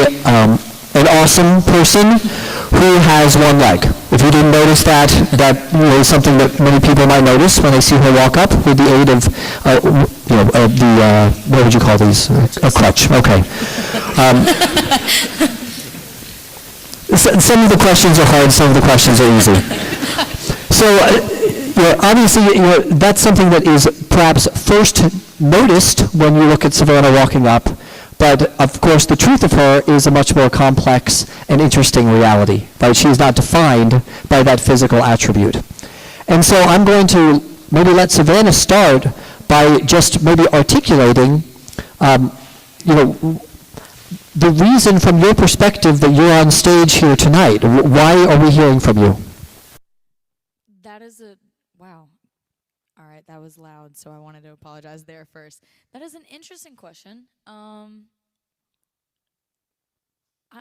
an awesome person who has one leg. If you didn't notice that, that is something that many people might notice when they see her walk up with the aid of, what would you call these? A crutch. Okay. Some of the questions are hard, some of the questions are easy. So, obviously, that's something that is perhaps first noticed when you look at Savannah walking up, but of course the truth of her is a much more complex and interesting reality, right? She is not defined by that physical attribute. And so I'm going to maybe let Savannah start by just maybe articulating, the reason from your perspective that you're on stage here tonight. Why are we hearing from you? That is wow. All right, that was loud, so I wanted to apologize there first. That is an interesting question. I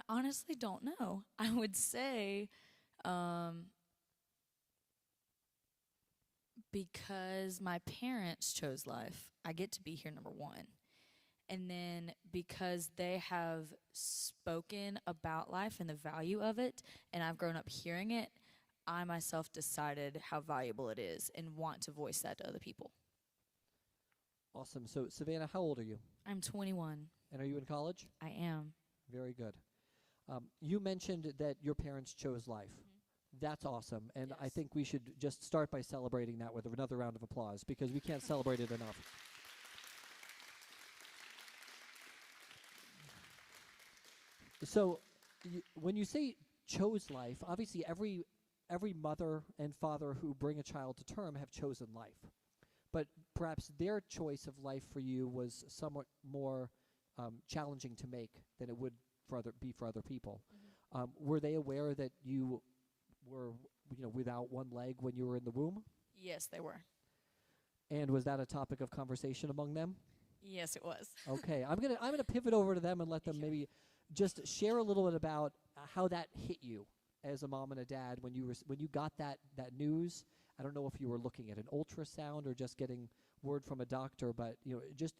honestly don't know. I would say because my parents chose life, I get to be here, number one. And then because they have spoken about life and the value of it, and I've grown up hearing it, I myself decided how valuable it is and want to voice that to other people. Awesome. So, Savannah, how old are you? I'm 21. And are you in college? I am. Very good. You mentioned that your parents chose life. Mm-hmm. That's awesome. And yes. I think we should just start by celebrating that with another round of applause, because we can't celebrate it enough. So, when you say chose life, obviously every mother and father who bring a child to term have chosen life. But perhaps their choice of life for you was somewhat more challenging to make than it would be for other people. Mm-hmm. Were they aware that you were, without one leg when you were in the womb? Yes, they were. And was that a topic of conversation among them? Yes, it was. Okay, I'm gonna pivot over to them and let them maybe just share a little bit about how that hit you as a mom and a dad when you got that news. I don't know if you were looking at an ultrasound or just getting word from a doctor, but just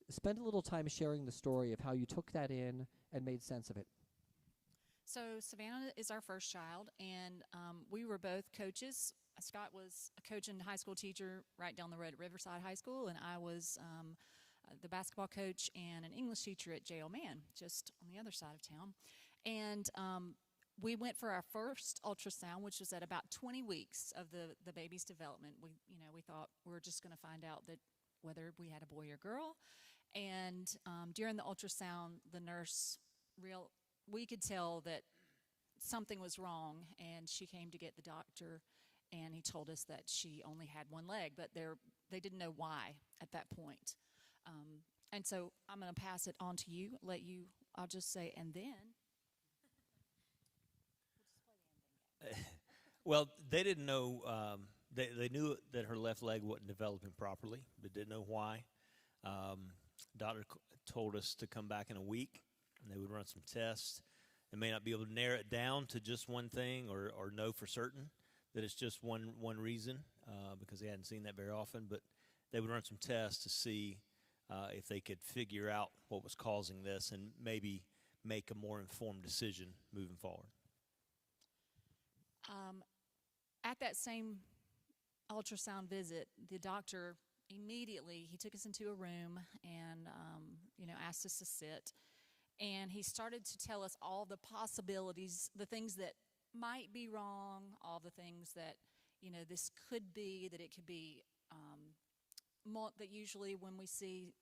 spend a little time sharing the story of how you took that in and made sense of it. So Savannah is our first child, and we were both coaches. Scott was a coach and high school teacher right down the road at Riverside High School, and I was the basketball coach and an English teacher at J.O. Mann, just on the other side of town. And we went for our first ultrasound, which was at about 20 weeks of the baby's development. We thought we're just going to find out that whether we had a boy or girl. And during the ultrasound, the nurse we could tell that something was wrong, and she came to get the doctor, and he told us that she only had one leg, but they didn't know why at that point. And so I'm going to pass it on to you, I'll just say, and then. Well, they didn't know, they knew that her left leg wasn't developing properly, but didn't know why. Doctor told us to come back in a week, and they would run some tests. They may not be able to narrow it down to just one thing or know for certain that it's just one reason, because they hadn't seen that very often, but they would run some tests to see if they could figure out what was causing this and maybe make a more informed decision moving forward. At that same ultrasound visit, the doctor immediately, he took us into a room and, asked us to sit. And he started to tell us all the possibilities, the things that might be wrong, all the things that, this could be, that it could be, that usually when we see,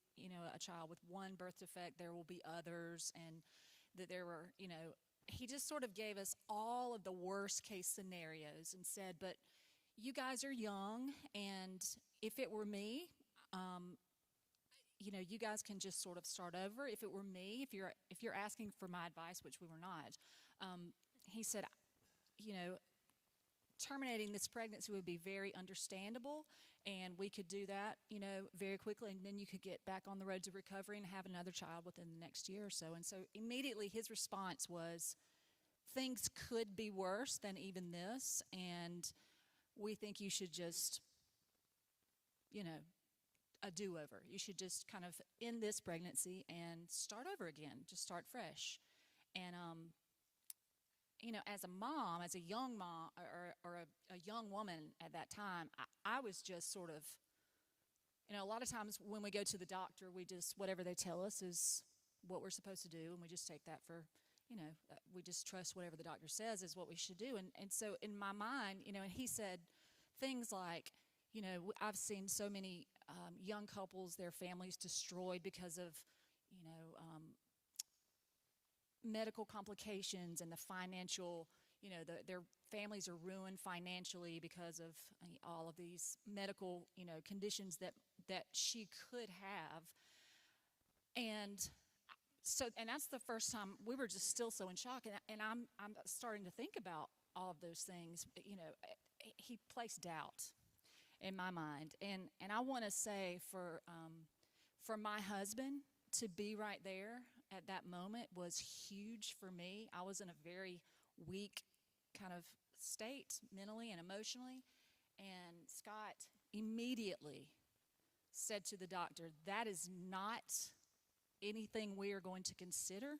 a child with one birth defect, there will be others, and that there were, he just sort of gave us all of the worst case scenarios and said, but you guys are young, and if it were me, you guys can just sort of start over. If it were me, if you're asking for my advice, which we were not, he said, terminating this pregnancy would be very understandable, and we could do that, very quickly, and then you could get back on the road to recovery and have another child within the next year or so. And so immediately his response was, things could be worse than even this, and we think you should just, a do-over. You should just kind of end this pregnancy and start over again, just start fresh. And as a mom, as a young mom, or a young woman at that time, I was just sort of, a lot of times when we go to the doctor, we just, whatever they tell us is what we're supposed to do, and we just take that for, we just trust whatever the doctor says is what we should do. And so in my mind, and he said things like, I've seen so many young couples, their families destroyed because of, medical complications and the financial, their families are ruined financially because of all of these medical, conditions that she could have. And so, and that's the first time we were just still so in shock. And I'm starting to think about all of those things. He placed doubt in my mind. And I want to say for my husband to be right there at that moment was huge for me. I was in a very weak kind of state mentally and emotionally. And Scott immediately said to the doctor, that is not anything we are going to consider.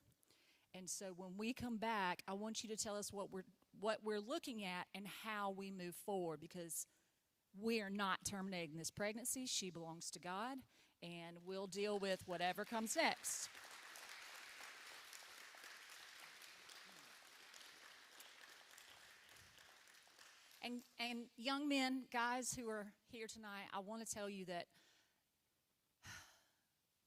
And so when we come back, I want you to tell us what we're looking at and how we move forward, because we are not terminating this pregnancy. She belongs to God, and we'll deal with whatever comes next. And young men, guys who are here tonight, I want to tell you that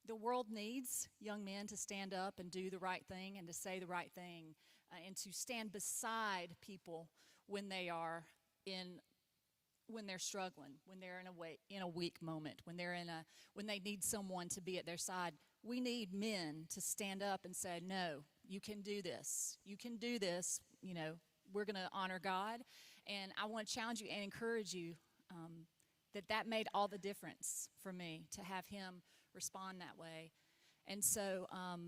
the world needs young men to stand up and do the right thing and to say the right thing, and to stand beside people when they're struggling, when they're in a weak moment, when they need someone to be at their side. We need men to stand up and say, no, you can do this. You can do this. We're going to honor God. And I want to challenge you and encourage you that made all the difference for me, to have him respond that way. And so I'll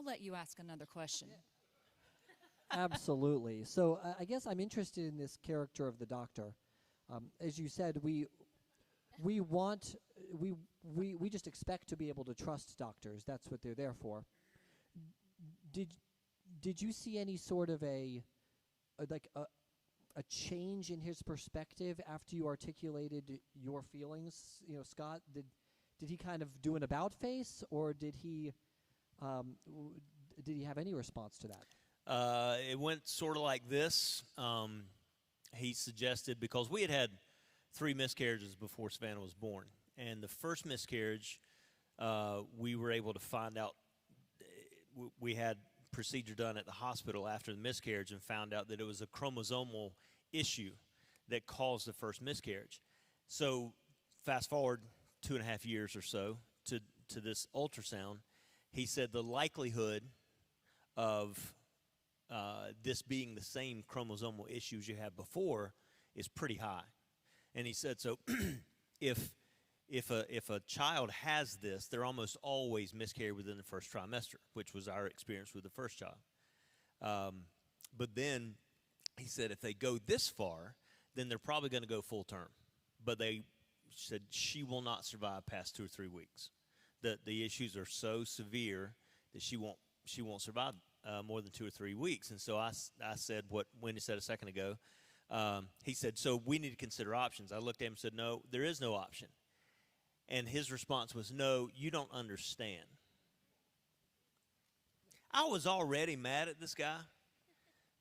let you ask another question. Absolutely. So I guess I'm interested in this character of the doctor. As you said, we just expect to be able to trust doctors. That's what they're there for. Did you see any sort of a change in his perspective after you articulated your feelings? Scott, did he kind of do an about face, or did he have any response to that? It went sort of like this. He suggested, because we had 3 miscarriages before Savannah was born, and the first miscarriage, we were able to find out. We had procedure done at the hospital after the miscarriage and found out that it was a chromosomal issue that caused the first miscarriage. So fast forward 2.5 years or so to this ultrasound, he said the likelihood of this being the same chromosomal issues you had before is pretty high. And he said, so if a child has this, they're almost always miscarried within the first trimester, which was our experience with the first child. But then he said if they go this far, then they're probably going to go full term. But they said she will not survive past 2 or 3 weeks. The issues are so severe that she won't survive more than 2 or 3 weeks. And so I said what Wendy said a second ago. He said, so we need to consider options. I looked at him and said, no, there is no option. And his response was, no, you don't understand. I was already mad at this guy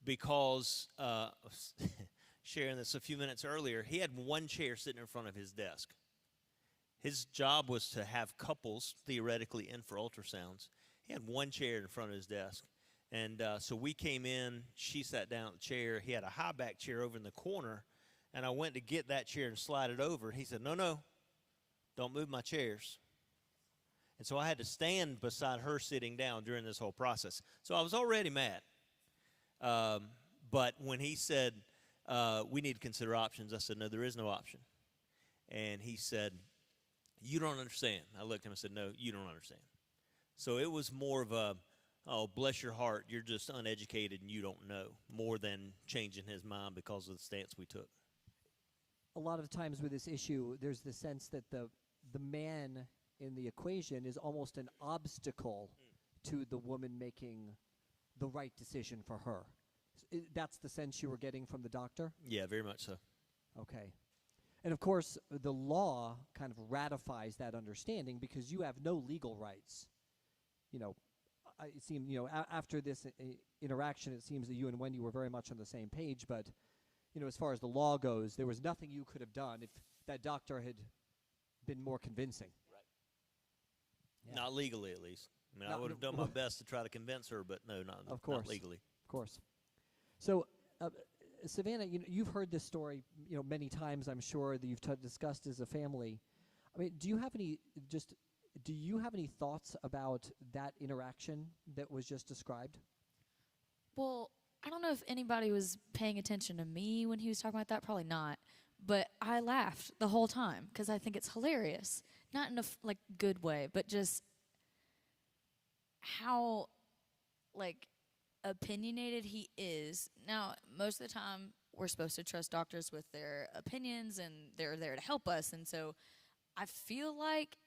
because, sharing this a few minutes earlier, he had 1 chair sitting in front of his desk. His job was to have couples theoretically in for ultrasounds. He had 1 chair in front of his desk. And so we came in, she sat down at the chair. He had a high back chair over in the corner, and I went to get that chair and slide it over. He said, no, don't move my chairs. And so I had to stand beside her sitting down during this whole process. So I was already mad. But when he said, we need to consider options, I said, no, there is no option. And he said, you don't understand. I looked at him and said, no, you don't understand. So it was more of a, oh, bless your heart, you're just uneducated and you don't know, more than changing his mind because of the stance we took. A lot of times with this issue, there's the sense that the man in the equation is almost an obstacle to the woman making the right decision for her. That's the sense you were getting from the doctor? Yeah, very much so. Okay. And of course, the law kind of ratifies that understanding because you have no legal rights. You know, it seemed, after this interaction, it seems that you and Wendy were very much on the same page, but, as far as the law goes, there was nothing you could have done if that doctor had been more convincing. Right. Yeah. Not legally, at least. I mean, I would have done my best to try to convince her, but no, not legally. Of course. So, Savannah, you've heard this story, many times, I'm sure, that you've discussed as a family. I mean, do you have any thoughts about that interaction that was just described? Well, I don't know if anybody was paying attention to me when he was talking about that. Probably not. But I laughed the whole time because I think it's hilarious. Not in a good way, but just how opinionated he is. Now, most of the time, we're supposed to trust doctors with their opinions, and they're there to help us. And so I feel like,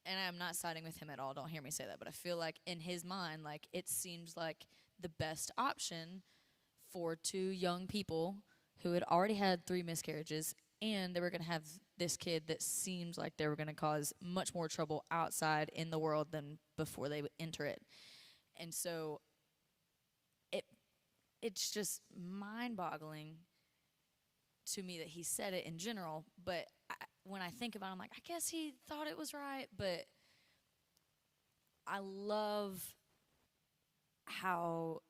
and I'm not siding with him at all, don't hear me say that, but I feel like in his mind, it seems like the best option for two young people who had already had 3 miscarriages, and they were going to have this kid that seems like they were going to cause much more trouble outside in the world than before they would enter it. And so it's just mind-boggling to me that he said it in general, but when I think about it, I'm like, I guess he thought it was right, but I love how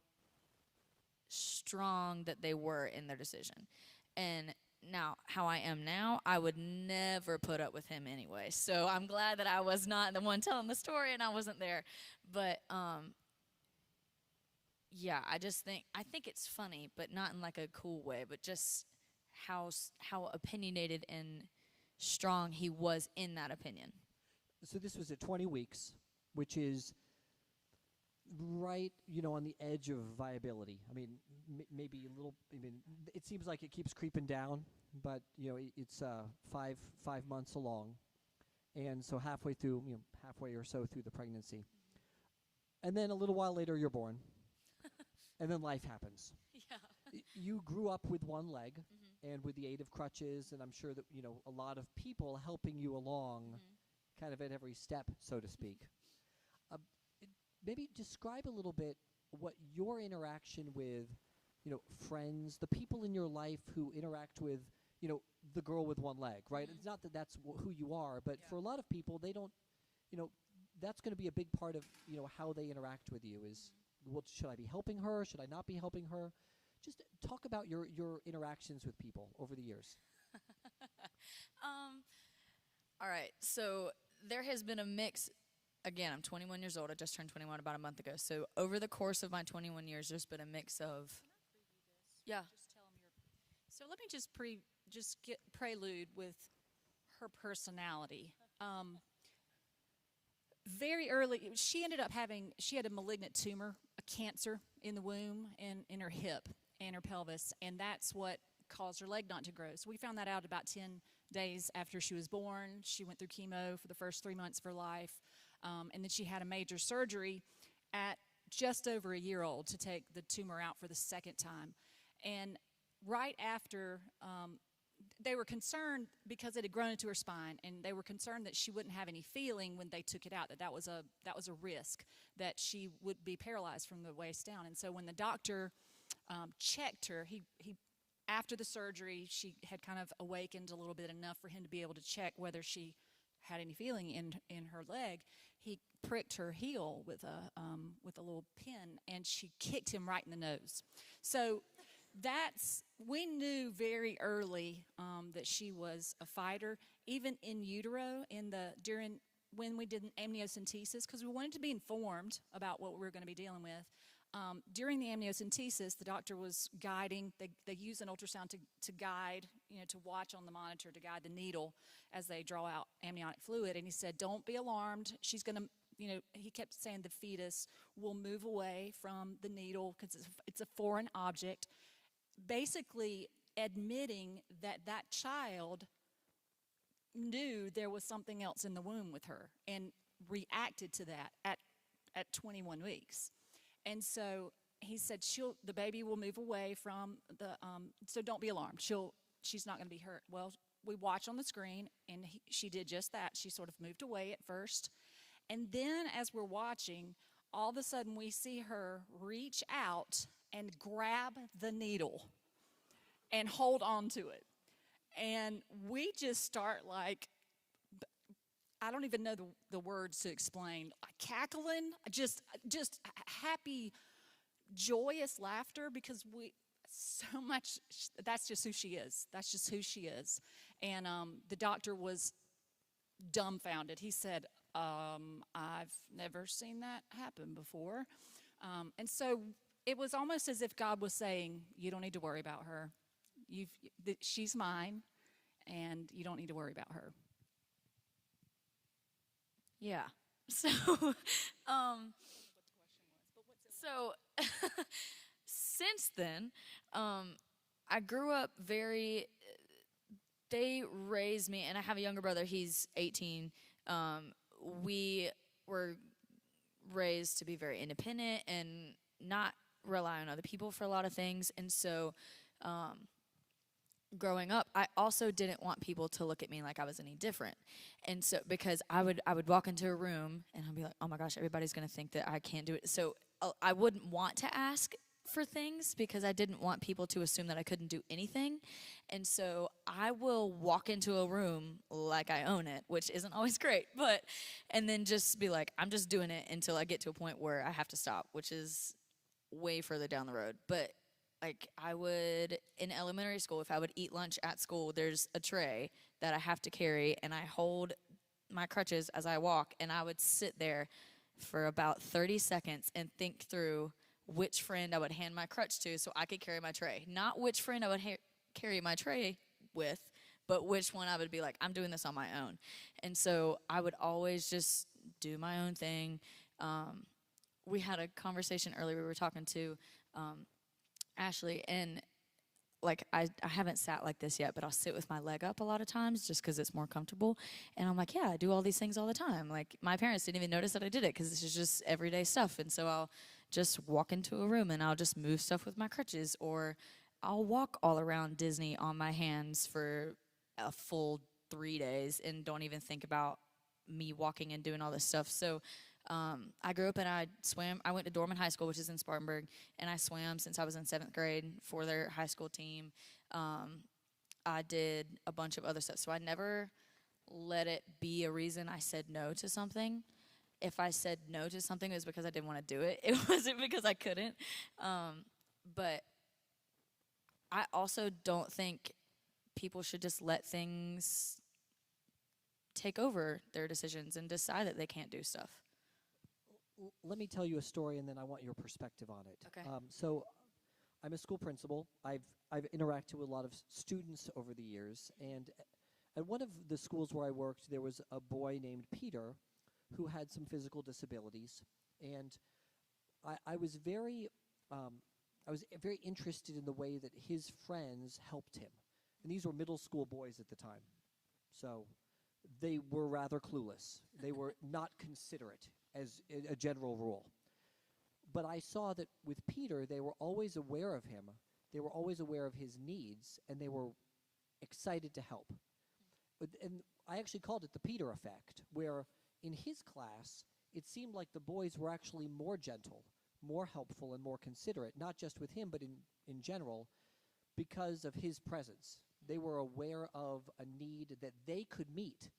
strong that they were in their decision. And now, how I am now, I would never put up with him anyway. So I'm glad that I was not the one telling the story and I wasn't there. But yeah, I think it's funny, but not in a cool way, but just how opinionated and strong he was in that opinion. So this was at 20 weeks, which is right, on the edge of viability. I mean, maybe a little. I mean, it seems like it keeps creeping down, but it's 5 months along, and so halfway or so through the pregnancy, and then a little while later you're born, and then life happens. Yeah. You grew up with one leg, and with the aid of crutches, and I'm sure that a lot of people helping you along, kind of at every step, so to speak. Maybe describe a little bit what your interaction with, friends, the people in your life who interact with, the girl with one leg, right? It's not that that's who you are, but for a lot of people, they don't, that's going to be a big part of, how they interact with you is, well, should I be helping her? Should I not be helping her? Just talk about your interactions with people over the years. All right, so there has been a mix. Again, I'm 21 years old. I just turned 21 about a month ago. So over the course of my 21 years, there's been a mix of. Yeah. Just tell them so let me just get prelude with her personality. Very early, she had a malignant tumor, a cancer in the womb and in her hip and her pelvis, and that's what caused her leg not to grow. So we found that out about 10 days after she was born. She went through chemo for the first 3 months of her life. And then she had a major surgery at just over a year old to take the tumor out for the second time. And right after, they were concerned because it had grown into her spine, and they were concerned that she wouldn't have any feeling when they took it out, that was a risk, that she would be paralyzed from the waist down. And so when the doctor checked her, he after the surgery, she had kind of awakened a little bit enough for him to be able to check whether she had any feeling in her leg. He pricked her heel with a little pin, and she kicked him right in the nose. So we knew very early that she was a fighter, even in utero, when we did an amniocentesis, because we wanted to be informed about what we were going to be dealing with. During the amniocentesis, the doctor was guiding. They use an ultrasound to guide, to watch on the monitor, to guide the needle as they draw out amniotic fluid. And he said, don't be alarmed. She's going to, he kept saying the fetus will move away from the needle because it's a foreign object. Basically admitting that that child knew there was something else in the womb with her and reacted to that at 21 weeks. And so he said, the baby will move away from the, so don't be alarmed. She's not going to be hurt. Well, we watch on the screen, and she did just that. She sort of moved away at first. And then as we're watching, all of a sudden we see her reach out and grab the needle and hold on to it. And we just start like, I don't even know the words to explain, cackling, just happy, joyous laughter, because so much, that's just who she is. That's just who she is. And the doctor was dumbfounded. He said, I've never seen that happen before. And so it was almost as if God was saying, you don't need to worry about her. She's mine, and you don't need to worry about her. Yeah. So, since then, I grew up they raised me, and I have a younger brother, he's 18. We were raised to be very independent and not rely on other people for a lot of things. And so, growing up, I also didn't want people to look at me like I was any different. And so, because I would walk into a room and I'd be like, oh my gosh, everybody's going to think that I can't do it. So I wouldn't want to ask for things because I didn't want people to assume that I couldn't do anything. And so I will walk into a room like I own it, which isn't always great, and then just be like, I'm just doing it until I get to a point where I have to stop, which is way further down the road. But like, I would, in elementary school, if I would eat lunch at school, there's a tray that I have to carry, and I hold my crutches as I walk, and I would sit there for about 30 seconds and think through which friend I would hand my crutch to so I could carry my tray. Not which friend I would carry my tray with, but which one I would be like, I'm doing this on my own. And so I would always just do my own thing. We had a conversation earlier. We were talking to Ashley, and like I haven't sat like this yet, but I'll sit with my leg up a lot of times just because it's more comfortable. And I'm like, yeah, I do all these things all the time. Like, my parents didn't even notice that I did it because this is just everyday stuff. And so I'll just walk into a room and I'll just move stuff with my crutches, or I'll walk all around Disney on my hands for a full 3 days and don't even think about me walking and doing all this stuff. So I grew up and I swam. I went to Dorman High School, which is in Spartanburg, and I swam since I was in 7th grade for their high school team. I did a bunch of other stuff. So I never let it be a reason I said no to something. If I said no to something, it was because I didn't want to do it. It wasn't because I couldn't. But I also don't think people should just let things take over their decisions and decide that they can't do stuff. Let me tell you a story, and then I want your perspective on it. Okay. So I'm a school principal. I've interacted with a lot of students over the years, and at one of the schools where I worked, there was a boy named Peter who had some physical disabilities, and I was very interested in the way that his friends helped him. And these were middle school boys at the time, so they were rather clueless. They were not considerate, as a general rule. But I saw that with Peter, they were always aware of him, they were always aware of his needs, and they were excited to help. And I actually called it the Peter effect, where in his class, it seemed like the boys were actually more gentle, more helpful, and more considerate, not just with him, but in general, because of his presence. They were aware of a need that they could meet,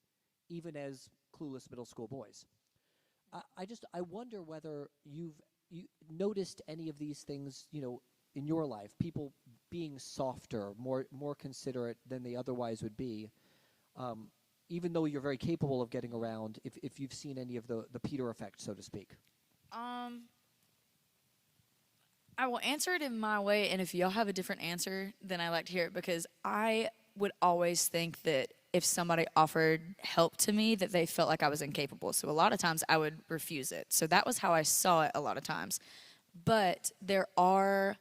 even as clueless middle school boys. I wonder whether you noticed any of these things, in your life, people being softer, more considerate than they otherwise would be, even though you're very capable of getting around, if you've seen any of the Peter effect, so to speak. I will answer it in my way, and if y'all have a different answer, then I like to hear it, because I would always think that if somebody offered help to me, that they felt like I was incapable. So a lot of times I would refuse it. So that was how I saw it a lot of times. But I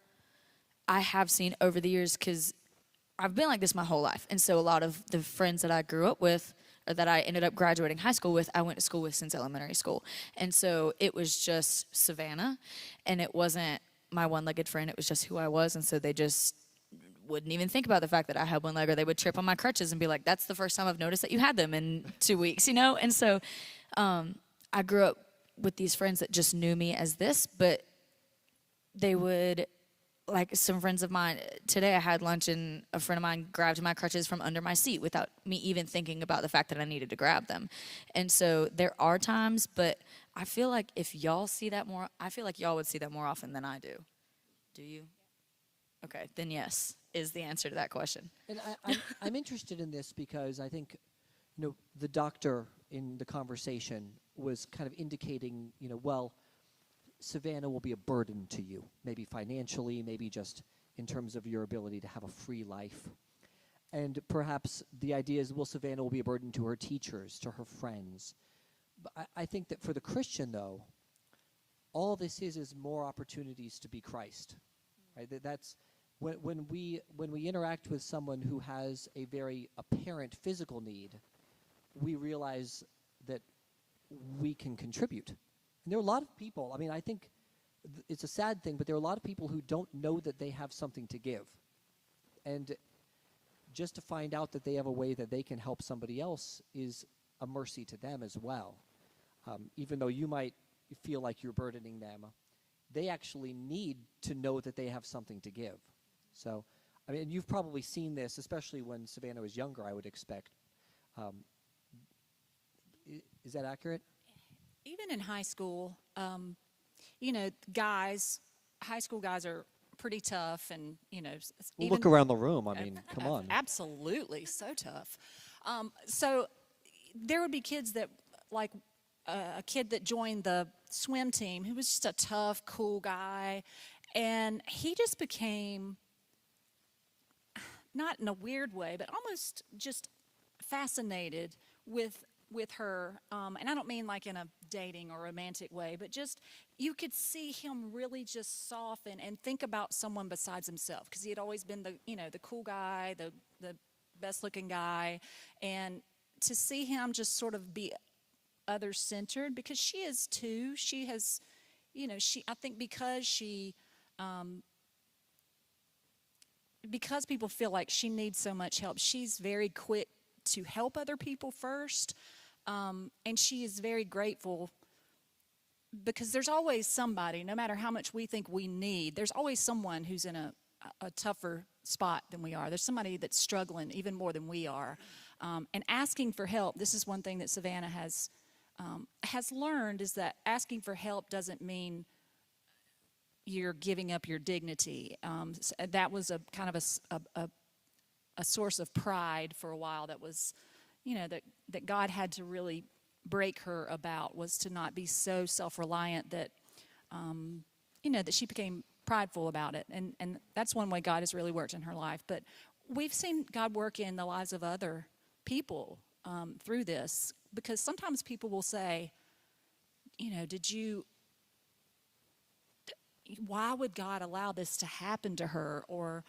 have seen over the years, because I've been like this my whole life. And so a lot of the friends that I grew up with or that I ended up graduating high school with, I went to school with since elementary school. And so it was just Savannah, and it wasn't my one-legged friend, it was just who I was. And so they just wouldn't even think about the fact that I had one leg, or they would trip on my crutches and be like, that's the first time I've noticed that you had them in 2 weeks, you know? And so I grew up with these friends that just knew me as this, but they would, like some friends of mine, today I had lunch and a friend of mine grabbed my crutches from under my seat without me even thinking about the fact that I needed to grab them. And so there are times, but I feel like if y'all see that more, I feel like y'all would see that more often than I do. Do you? Okay, then yes is the answer to that question. And I'm interested in this because I think, the doctor in the conversation was kind of indicating, well, Savannah will be a burden to you, maybe financially, maybe just in terms of your ability to have a free life. And perhaps the idea is, well, Savannah will be a burden to her teachers, to her friends. But I think that for the Christian, though, all this is more opportunities to be Christ. Right? That's when we interact with someone who has a very apparent physical need, we realize that we can contribute. And there are a lot of people, I think it's a sad thing, but there are a lot of people who don't know that they have something to give. And just to find out that they have a way that they can help somebody else is a mercy to them as well. Even though you might feel like you're burdening them, they actually need to know that they have something to give. So, you've probably seen this, especially when Savannah was younger, I would expect. Is that accurate? Even in high school, high school guys are pretty tough, and Well, look around the room. Come on. Absolutely, so tough. So there would be kids that, like a kid that joined the swim team, who was just a tough, cool guy, and he just became, not in a weird way, but almost just fascinated with her, and I don't mean like in a dating or romantic way, but just you could see him really just soften and think about someone besides himself, because he had always been the cool guy, the best looking guy, and to see him just sort of be other-centered, because she is too. She has, I think because people feel like she needs so much help, she's very quick to help other people first, and she is very grateful, because there's always somebody, no matter how much we think we need, there's always someone who's in a tougher spot than we are. There's somebody that's struggling even more than we are, and asking for help. This is one thing that Savannah has learned, is that asking for help doesn't mean you're giving up your dignity. That was a kind of a source of pride for a while. That was, that God had to really break her about, was to not be so self-reliant that, that she became prideful about it. And that's one way God has really worked in her life. But we've seen God work in the lives of other people through this, because sometimes people will say, why would God allow this to happen to her? Or,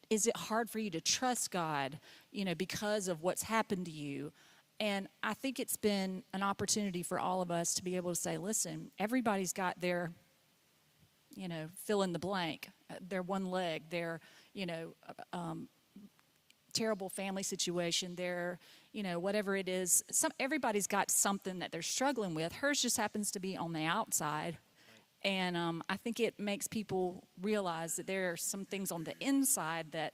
is it hard for you to trust God, because of what's happened to you? And I think it's been an opportunity for all of us to be able to say, listen, everybody's got their, fill in the blank, their one leg, their, terrible family situation, their, whatever it is. Everybody's got something that they're struggling with. Hers just happens to be on the outside. And I think it makes people realize that there are some things on the inside that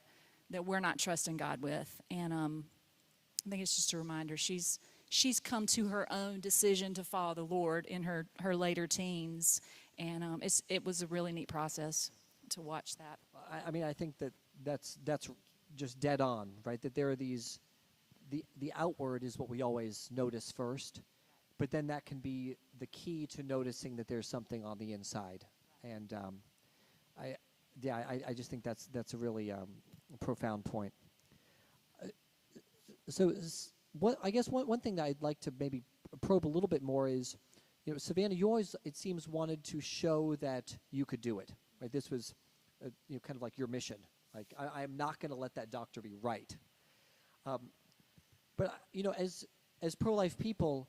we're not trusting God with. And I think it's just a reminder. She's come to her own decision to follow the Lord in her later teens. And it was a really neat process to watch that. I think that's just dead on, right? That there are these, the outward is what we always notice first. But then that can be the key to noticing that there's something on the inside. And I just think that's a really profound point. So I guess one thing that I'd like to maybe probe a little bit more is, Savannah, you always, it seems, wanted to show that you could do it. Right? This was kind of like your mission. Like, I'm not going to let that doctor be right. But as pro-life people,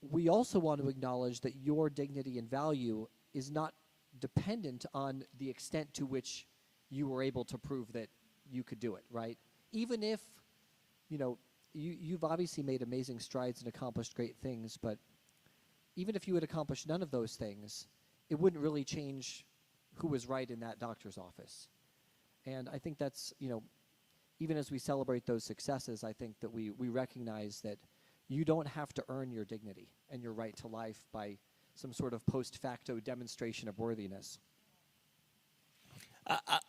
we also want to acknowledge that your dignity and value is not dependent on the extent to which you were able to prove that you could do it, right? Even if, you've obviously made amazing strides and accomplished great things, but even if you had accomplished none of those things, it wouldn't really change who was right in that doctor's office. And I think that's, even as we celebrate those successes, I think that we recognize that you don't have to earn your dignity and your right to life by some sort of post facto demonstration of worthiness.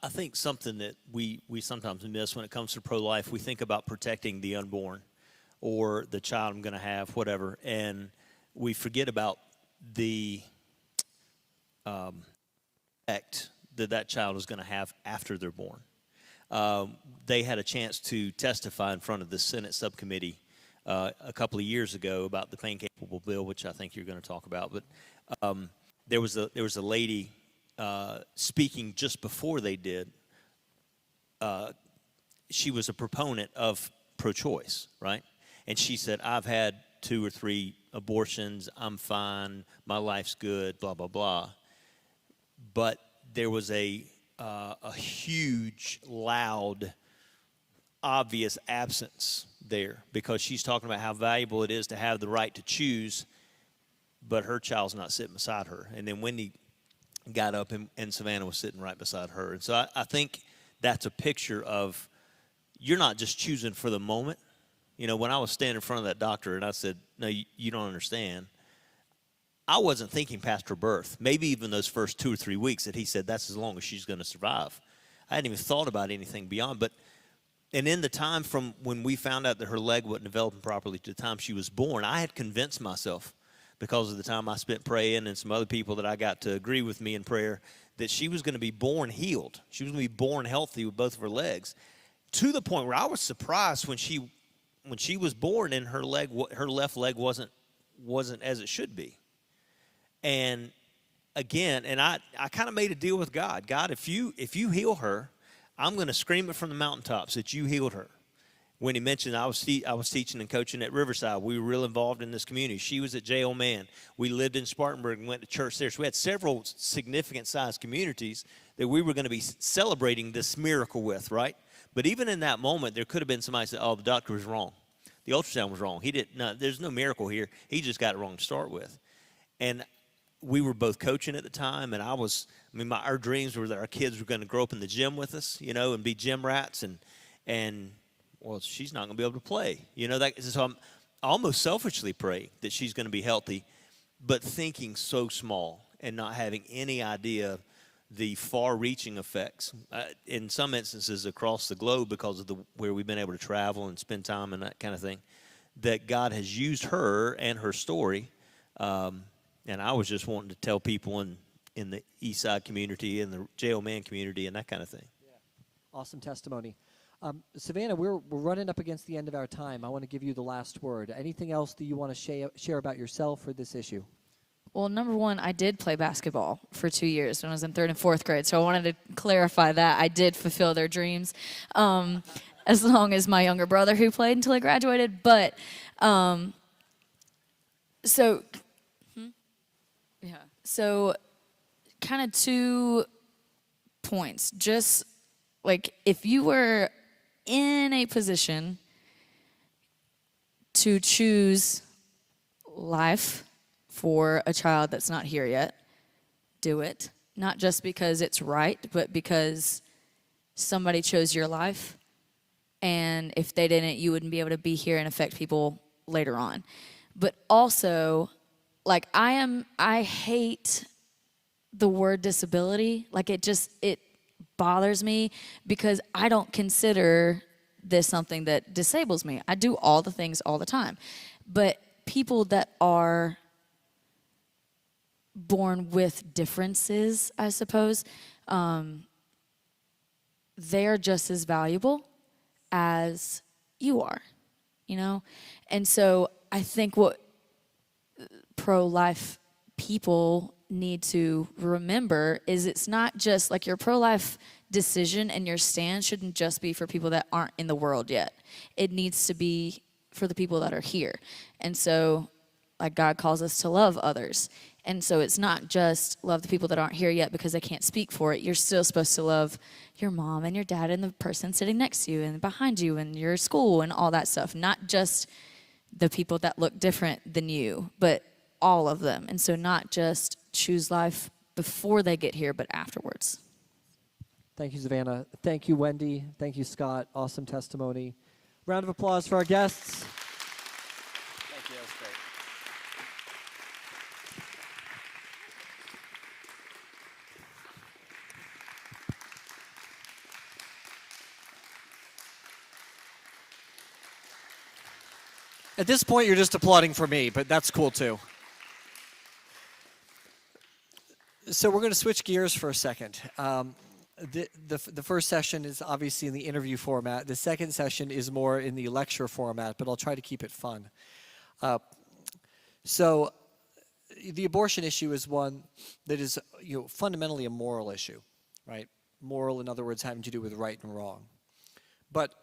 I think something that we sometimes miss when it comes to pro-life, we think about protecting the unborn or the child I'm going to have, whatever, and we forget about the effect that child is going to have after they're born. They had a chance to testify in front of the Senate subcommittee a couple of years ago about the pain-capable bill, which I think you're going to talk about. But there was a lady speaking just before they did. She was a proponent of pro-choice, right? And she said, "I've had 2 or 3 abortions. I'm fine. My life's good. Blah blah blah." But there was a huge, loud, obvious absence there, because she's talking about how valuable it is to have the right to choose, but her child's not sitting beside her. And then Wendy got up and Savannah was sitting right beside her. And so I think that's a picture of, you're not just choosing for the moment. When I was standing in front of that doctor and I said, "No, you don't understand," I wasn't thinking past her birth. Maybe even those first 2 or 3 weeks that he said, that's as long as she's going to survive. I hadn't even thought about anything beyond. And in the time from when we found out that her leg wasn't developing properly to the time she was born, I had convinced myself, because of the time I spent praying and some other people that I got to agree with me in prayer, that she was going to be born healed. She was going to be born healthy with both of her legs, to the point where I was surprised when she was born and her left leg wasn't as it should be. And again, and I kind of made a deal with God. God, if you heal her, I'm going to scream it from the mountaintops that you healed her. When he mentioned I was teaching and coaching at Riverside, we were real involved in this community. She was at J.O. Mann. We lived in Spartanburg and went to church there. So we had several significant-sized communities that we were going to be celebrating this miracle with, right? But even in that moment, there could have been somebody said, "Oh, the doctor was wrong. The ultrasound was wrong. There's no miracle here. He just got it wrong to start with." And we were both coaching at the time, and our dreams were that our kids were going to grow up in the gym with us, and be gym rats, and well, she's not going to be able to play, so I'm almost selfishly praying that she's going to be healthy, but thinking so small and not having any idea the far-reaching effects in some instances across the globe, because of where we've been able to travel and spend time and that kind of thing, that God has used her and her story. And I was just wanting to tell people in the East Side community and the J.O. Mann community and that kind of thing. Yeah. Awesome testimony. Savannah, we're running up against the end of our time. I want to give you the last word. Anything else that you want to share about yourself or this issue? Well, number one, I did play basketball for 2 years when I was in 3rd and 4th grade, so I wanted to clarify that. I did fulfill their dreams, as long as my younger brother, who played until he graduated. But, So kind of 2 points. Just like, if you were in a position to choose life for a child that's not here yet, do it. Not just because it's right, but because somebody chose your life. And if they didn't, you wouldn't be able to be here and affect people later on. But also, like, I hate the word disability. Like, it bothers me, because I don't consider this something that disables me. I do all the things all the time. But people that are born with differences, I suppose, they're just as valuable as you are, And so I think what pro-life people need to remember is, it's not just like, your pro-life decision and your stand shouldn't just be for people that aren't in the world yet. It needs to be for the people that are here. And so, like, God calls us to love others. And so it's not just love the people that aren't here yet because they can't speak for it. You're still supposed to love your mom and your dad and the person sitting next to you and behind you and your school and all that stuff. Not just the people that look different than you, but all of them. And so not just choose life before they get here, but afterwards. Thank you, Savannah. Thank you, Wendy. Thank you, Scott. Awesome testimony. Round of applause for our guests. Thank you. That was great. At this point, you're just applauding for me, but that's cool too. So we're going to switch gears for a second. The first session is obviously in the interview format. The second session is more in the lecture format, but I'll try to keep it fun. So the abortion issue is one that is, fundamentally a moral issue, right? Moral, in other words, having to do with right and wrong. But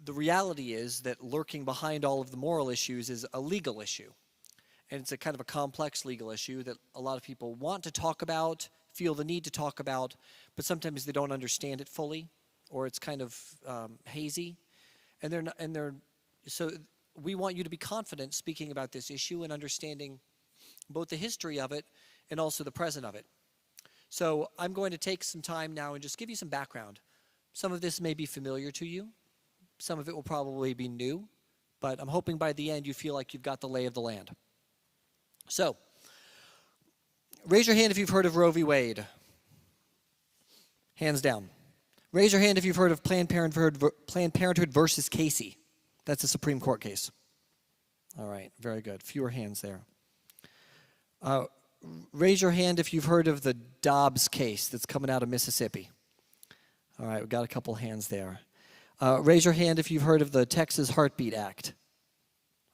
the reality is that lurking behind all of the moral issues is a legal issue. And it's a kind of a complex legal issue that a lot of people want to talk about, feel the need to talk about, but sometimes they don't understand it fully, or it's kind of hazy. So we want you to be confident speaking about this issue and understanding both the history of it and also the present of it. So I'm going to take some time now and just give you some background. Some of this may be familiar to you. Some of it will probably be new, but I'm hoping by the end you feel like you've got the lay of the land. So, raise your hand if you've heard of Roe v. Wade. Hands down. Raise your hand if you've heard of Planned Parenthood versus Casey. That's a Supreme Court case. All right, very good. Fewer hands there. Raise your hand if you've heard of the Dobbs case that's coming out of Mississippi. All right, we've got a couple hands there. Raise your hand if you've heard of the Texas Heartbeat Act.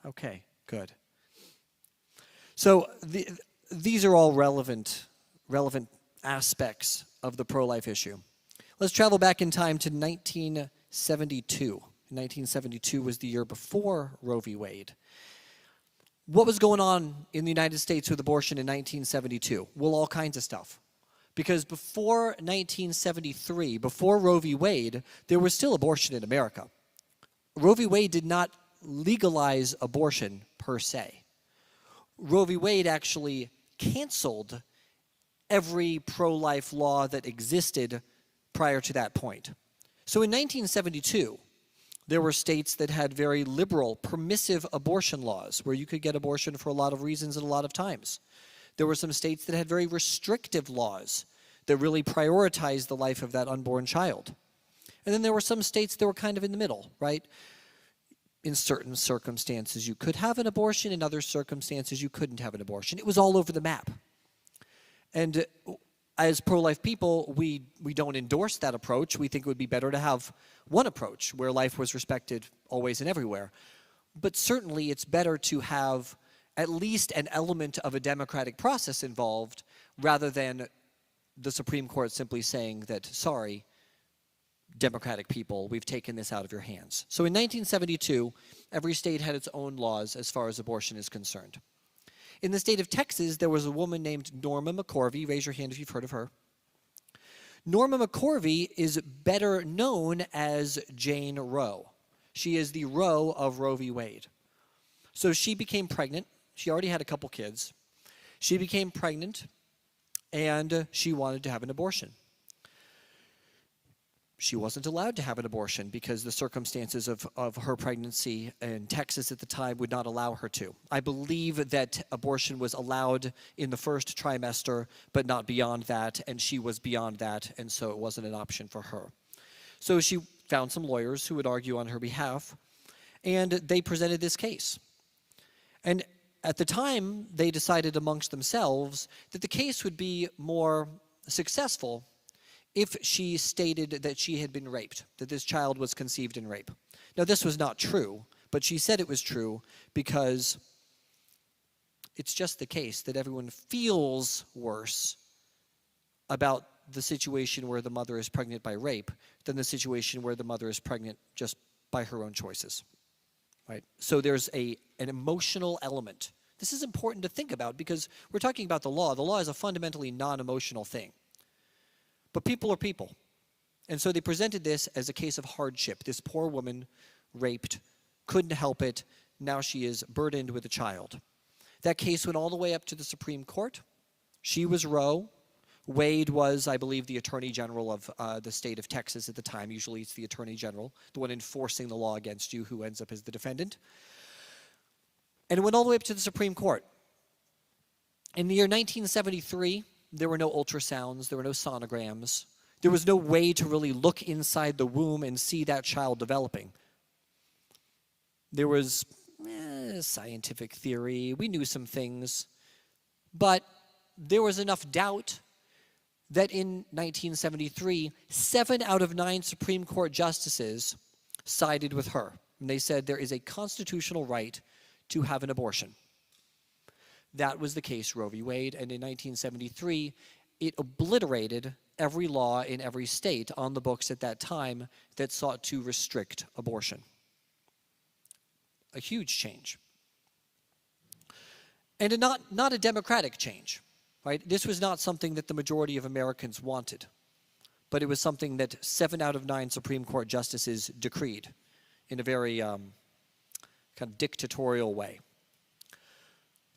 Okay, good. So these are all relevant aspects of the pro-life issue. Let's travel back in time to 1972. 1972 was the year before Roe v. Wade. What was going on in the United States with abortion in 1972? Well, all kinds of stuff. Because before 1973, before Roe v. Wade, there was still abortion in America. Roe v. Wade did not legalize abortion per se. Roe v. Wade actually canceled every pro-life law that existed prior to that point. So in 1972, there were states that had very liberal, permissive abortion laws where you could get abortion for a lot of reasons and a lot of times. There were some states that had very restrictive laws that really prioritized the life of that unborn child. And then there were some states that were kind of in the middle, right? In certain circumstances, you could have an abortion. In other circumstances, you couldn't have an abortion. It was all over the map. And as pro-life people, we don't endorse that approach. We think it would be better to have one approach where life was respected always and everywhere. But certainly, it's better to have at least an element of a democratic process involved rather than the Supreme Court simply saying that, sorry, Democratic people, we've taken this out of your hands. So in 1972, every state had its own laws as far as abortion is concerned. In the state of Texas, there was a woman named Norma Mccorvey. Raise your hand if you've heard of her. Norma Mccorvey is better known as Jane Roe. She is the Roe of Roe v. Wade. So she became pregnant. She already had a couple kids. She became pregnant, and she wanted to have an abortion. She wasn't allowed to have an abortion because the circumstances of her pregnancy in Texas at the time would not allow her to. I believe that abortion was allowed in the first trimester, but not beyond that, and she was beyond that, and so it wasn't an option for her. So she found some lawyers who would argue on her behalf, and they presented this case. And at the time, they decided amongst themselves that the case would be more successful if she stated that she had been raped, that this child was conceived in rape. Now, this was not true, but she said it was true because it's just the case that everyone feels worse about the situation where the mother is pregnant by rape than the situation where the mother is pregnant just by her own choices, right? So there's an emotional element. This is important to think about because we're talking about the law. The law is a fundamentally non-emotional thing. But people are people. And so they presented this as a case of hardship. This poor woman raped, couldn't help it, now she is burdened with a child. That case went all the way up to the Supreme Court. She was Roe. Wade was, I believe, the Attorney General of the state of Texas at the time. Usually it's the Attorney General, the one enforcing the law against you, who ends up as the defendant. And it went all the way up to the Supreme Court. In the year 1973, there were no ultrasounds, there were no sonograms. There was no way to really look inside the womb and see that child developing. There was scientific theory, we knew some things, but there was enough doubt that in 1973, 7 out of 9 Supreme Court justices sided with her. And they said there is a constitutional right to have an abortion. That was the case Roe v. Wade, and in 1973, it obliterated every law in every state on the books at that time that sought to restrict abortion. A huge change. And not a democratic change, right? This was not something that the majority of Americans wanted, but it was something that 7 out of 9 Supreme Court justices decreed in a very kind of dictatorial way.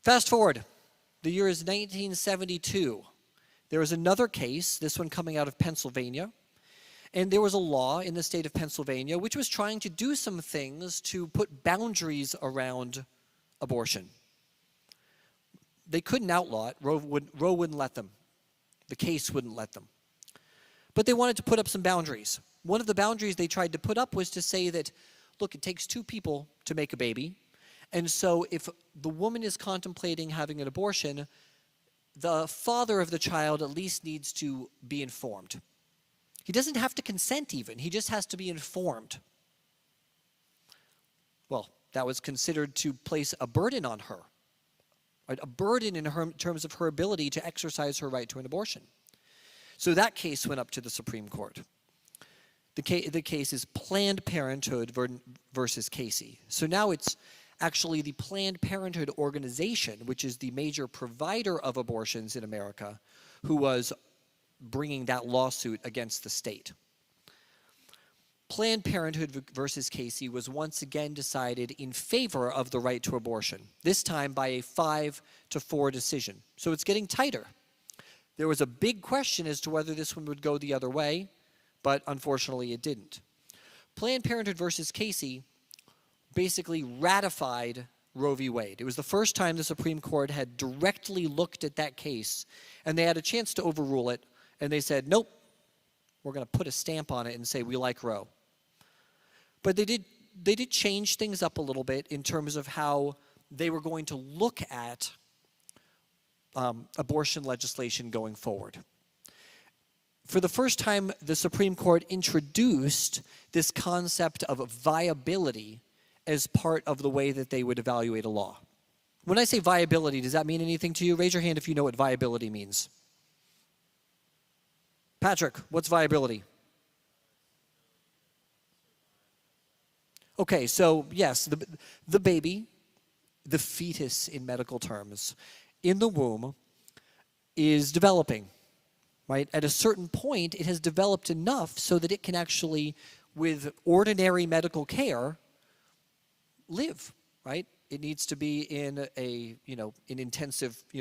Fast forward, the year is 1972. There was another case, this one coming out of Pennsylvania, and there was a law in the state of Pennsylvania which was trying to do some things to put boundaries around abortion. They couldn't outlaw it. Roe wouldn't let them. The case wouldn't let them. But they wanted to put up some boundaries. One of the boundaries they tried to put up was to say that, look, it takes 2 people to make a baby, and so if the woman is contemplating having an abortion, the father of the child at least needs to be informed. He doesn't have to consent even. He just has to be informed. Well, that was considered to place a burden on her, right? A burden in terms of her ability to exercise her right to an abortion. So that case went up to the Supreme Court. The case is Planned Parenthood versus Casey. So now it's actually the Planned Parenthood organization, which is the major provider of abortions in America, who was bringing that lawsuit against the state. Planned Parenthood versus Casey was once again decided in favor of the right to abortion, this time by a 5-4 decision. So it's getting tighter. There was a big question as to whether this one would go the other way, but unfortunately it didn't. Planned Parenthood versus Casey basically ratified Roe v. Wade. It was the first time the Supreme Court had directly looked at that case, and they had a chance to overrule it, and they said, nope, we're going to put a stamp on it and say we like Roe. But they did change things up a little bit in terms of how they were going to look at abortion legislation going forward. For the first time, the Supreme Court introduced this concept of viability as part of the way that they would evaluate a law. When I say viability, does that mean anything to you? Raise your hand if you know what viability means. Patrick, what's viability? Okay, so yes, the baby, the fetus in medical terms, in the womb is developing, right? At a certain point, it has developed enough so that it can actually, with ordinary medical care, live, right? It needs to be in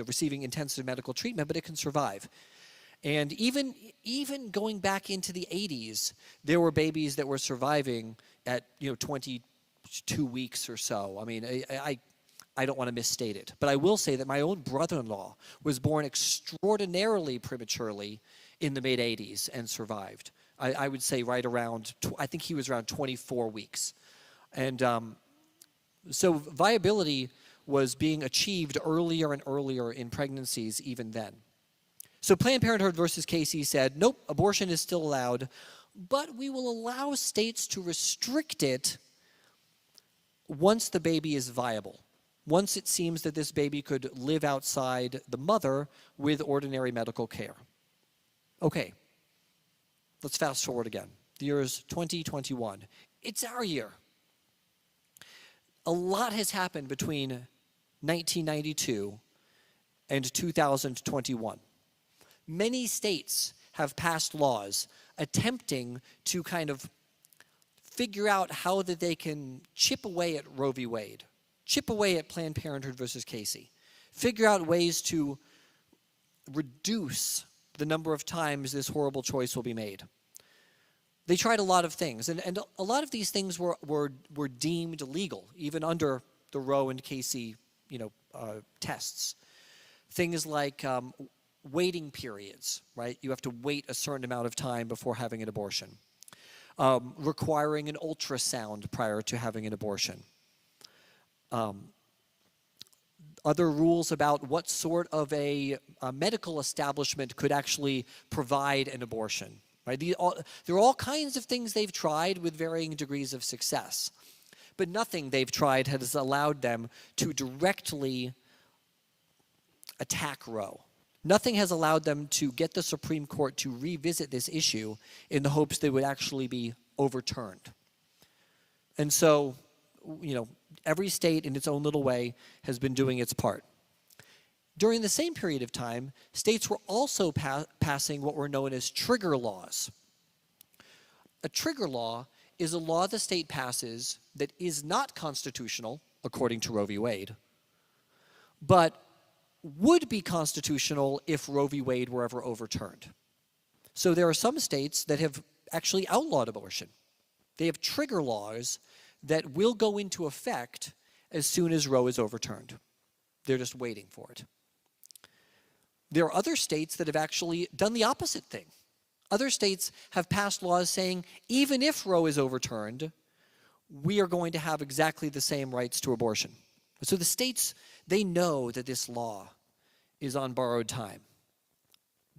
receiving intensive medical treatment, but it can survive. And even going back into the 80s, there were babies that were surviving at 22 weeks or so. I mean, I don't want to misstate it, but I will say that my own brother-in-law was born extraordinarily prematurely in the mid-80s and survived. I would say right around, I think he was around 24 weeks. And so viability was being achieved earlier and earlier in pregnancies even then. So Planned Parenthood versus Casey said, nope, abortion is still allowed, but we will allow states to restrict it once the baby is viable, once it seems that this baby could live outside the mother with ordinary medical care. Okay, Let's fast forward again. The year is 2021. It's our year. A lot has happened between 1992 and 2021. Many states have passed laws attempting to kind of figure out how that they can chip away at Roe v. Wade, chip away at Planned Parenthood versus Casey, figure out ways to reduce the number of times this horrible choice will be made. They tried a lot of things, and a lot of these things were deemed legal, even under the Roe and Casey, tests. Things like waiting periods, right? You have to wait a certain amount of time before having an abortion. Requiring an ultrasound prior to having an abortion. Other rules about what sort of a medical establishment could actually provide an abortion. Right? There are all kinds of things they've tried with varying degrees of success. But nothing they've tried has allowed them to directly attack Roe. Nothing has allowed them to get the Supreme Court to revisit this issue in the hopes they would actually be overturned. And so, every state in its own little way has been doing its part. During the same period of time, states were also passing what were known as trigger laws. A trigger law is a law the state passes that is not constitutional, according to Roe v. Wade, but would be constitutional if Roe v. Wade were ever overturned. So there are some states that have actually outlawed abortion. They have trigger laws that will go into effect as soon as Roe is overturned. They're just waiting for it. There are other states that have actually done the opposite thing. Other states have passed laws saying, even if Roe is overturned, we are going to have exactly the same rights to abortion. So the states, they know that this law is on borrowed time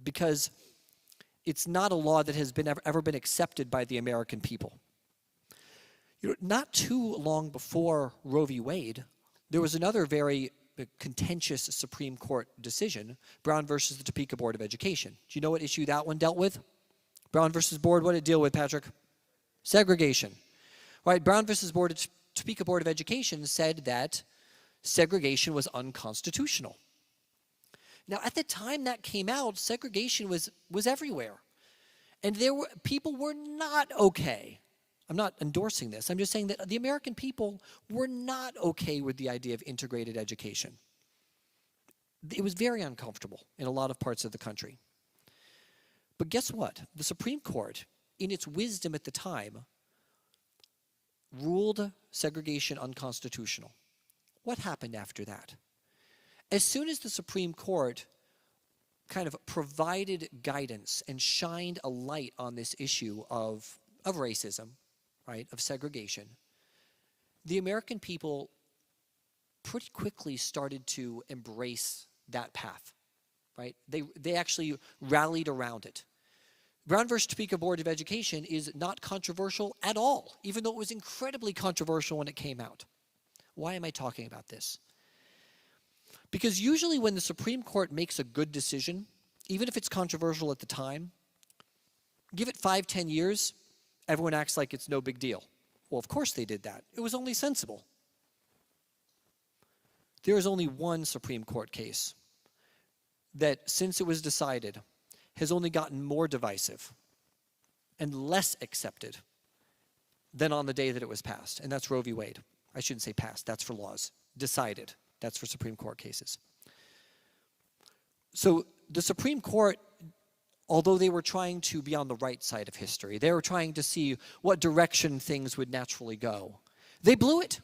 because it's not a law that has ever been accepted by the American people. Not too long before Roe v. Wade, there was another very contentious Supreme Court decision, Brown versus the Topeka Board of Education. Do you know what issue that one dealt with? Brown versus Board, what did it deal with, Patrick? Segregation. Right, Brown versus Topeka Board of Education said that segregation was unconstitutional. Now, at the time that came out, segregation was everywhere. And people were not okay. I'm not endorsing this. I'm just saying that the American people were not okay with the idea of integrated education. It was very uncomfortable in a lot of parts of the country. But guess what? The Supreme Court, in its wisdom at the time, ruled segregation unconstitutional. What happened after that? As soon as the Supreme Court kind of provided guidance and shined a light on this issue of racism, right, of segregation, the American people pretty quickly started to embrace that path, right? They actually rallied around it. Brown versus Topeka Board of Education is not controversial at all, even though it was incredibly controversial when it came out. Why am I talking about this? Because usually when the Supreme Court makes a good decision, even if it's controversial at the time, give it 5-10 years, everyone acts like it's no big deal. Well, of course they did that. It was only sensible. There is only one Supreme Court case that, since it was decided, has only gotten more divisive and less accepted than on the day that it was passed, and that's Roe v. Wade. I shouldn't say passed, that's for laws. Decided, that's for Supreme Court cases. So the Supreme Court, although they were trying to be on the right side of history, they were trying to see what direction things would naturally go, they blew it.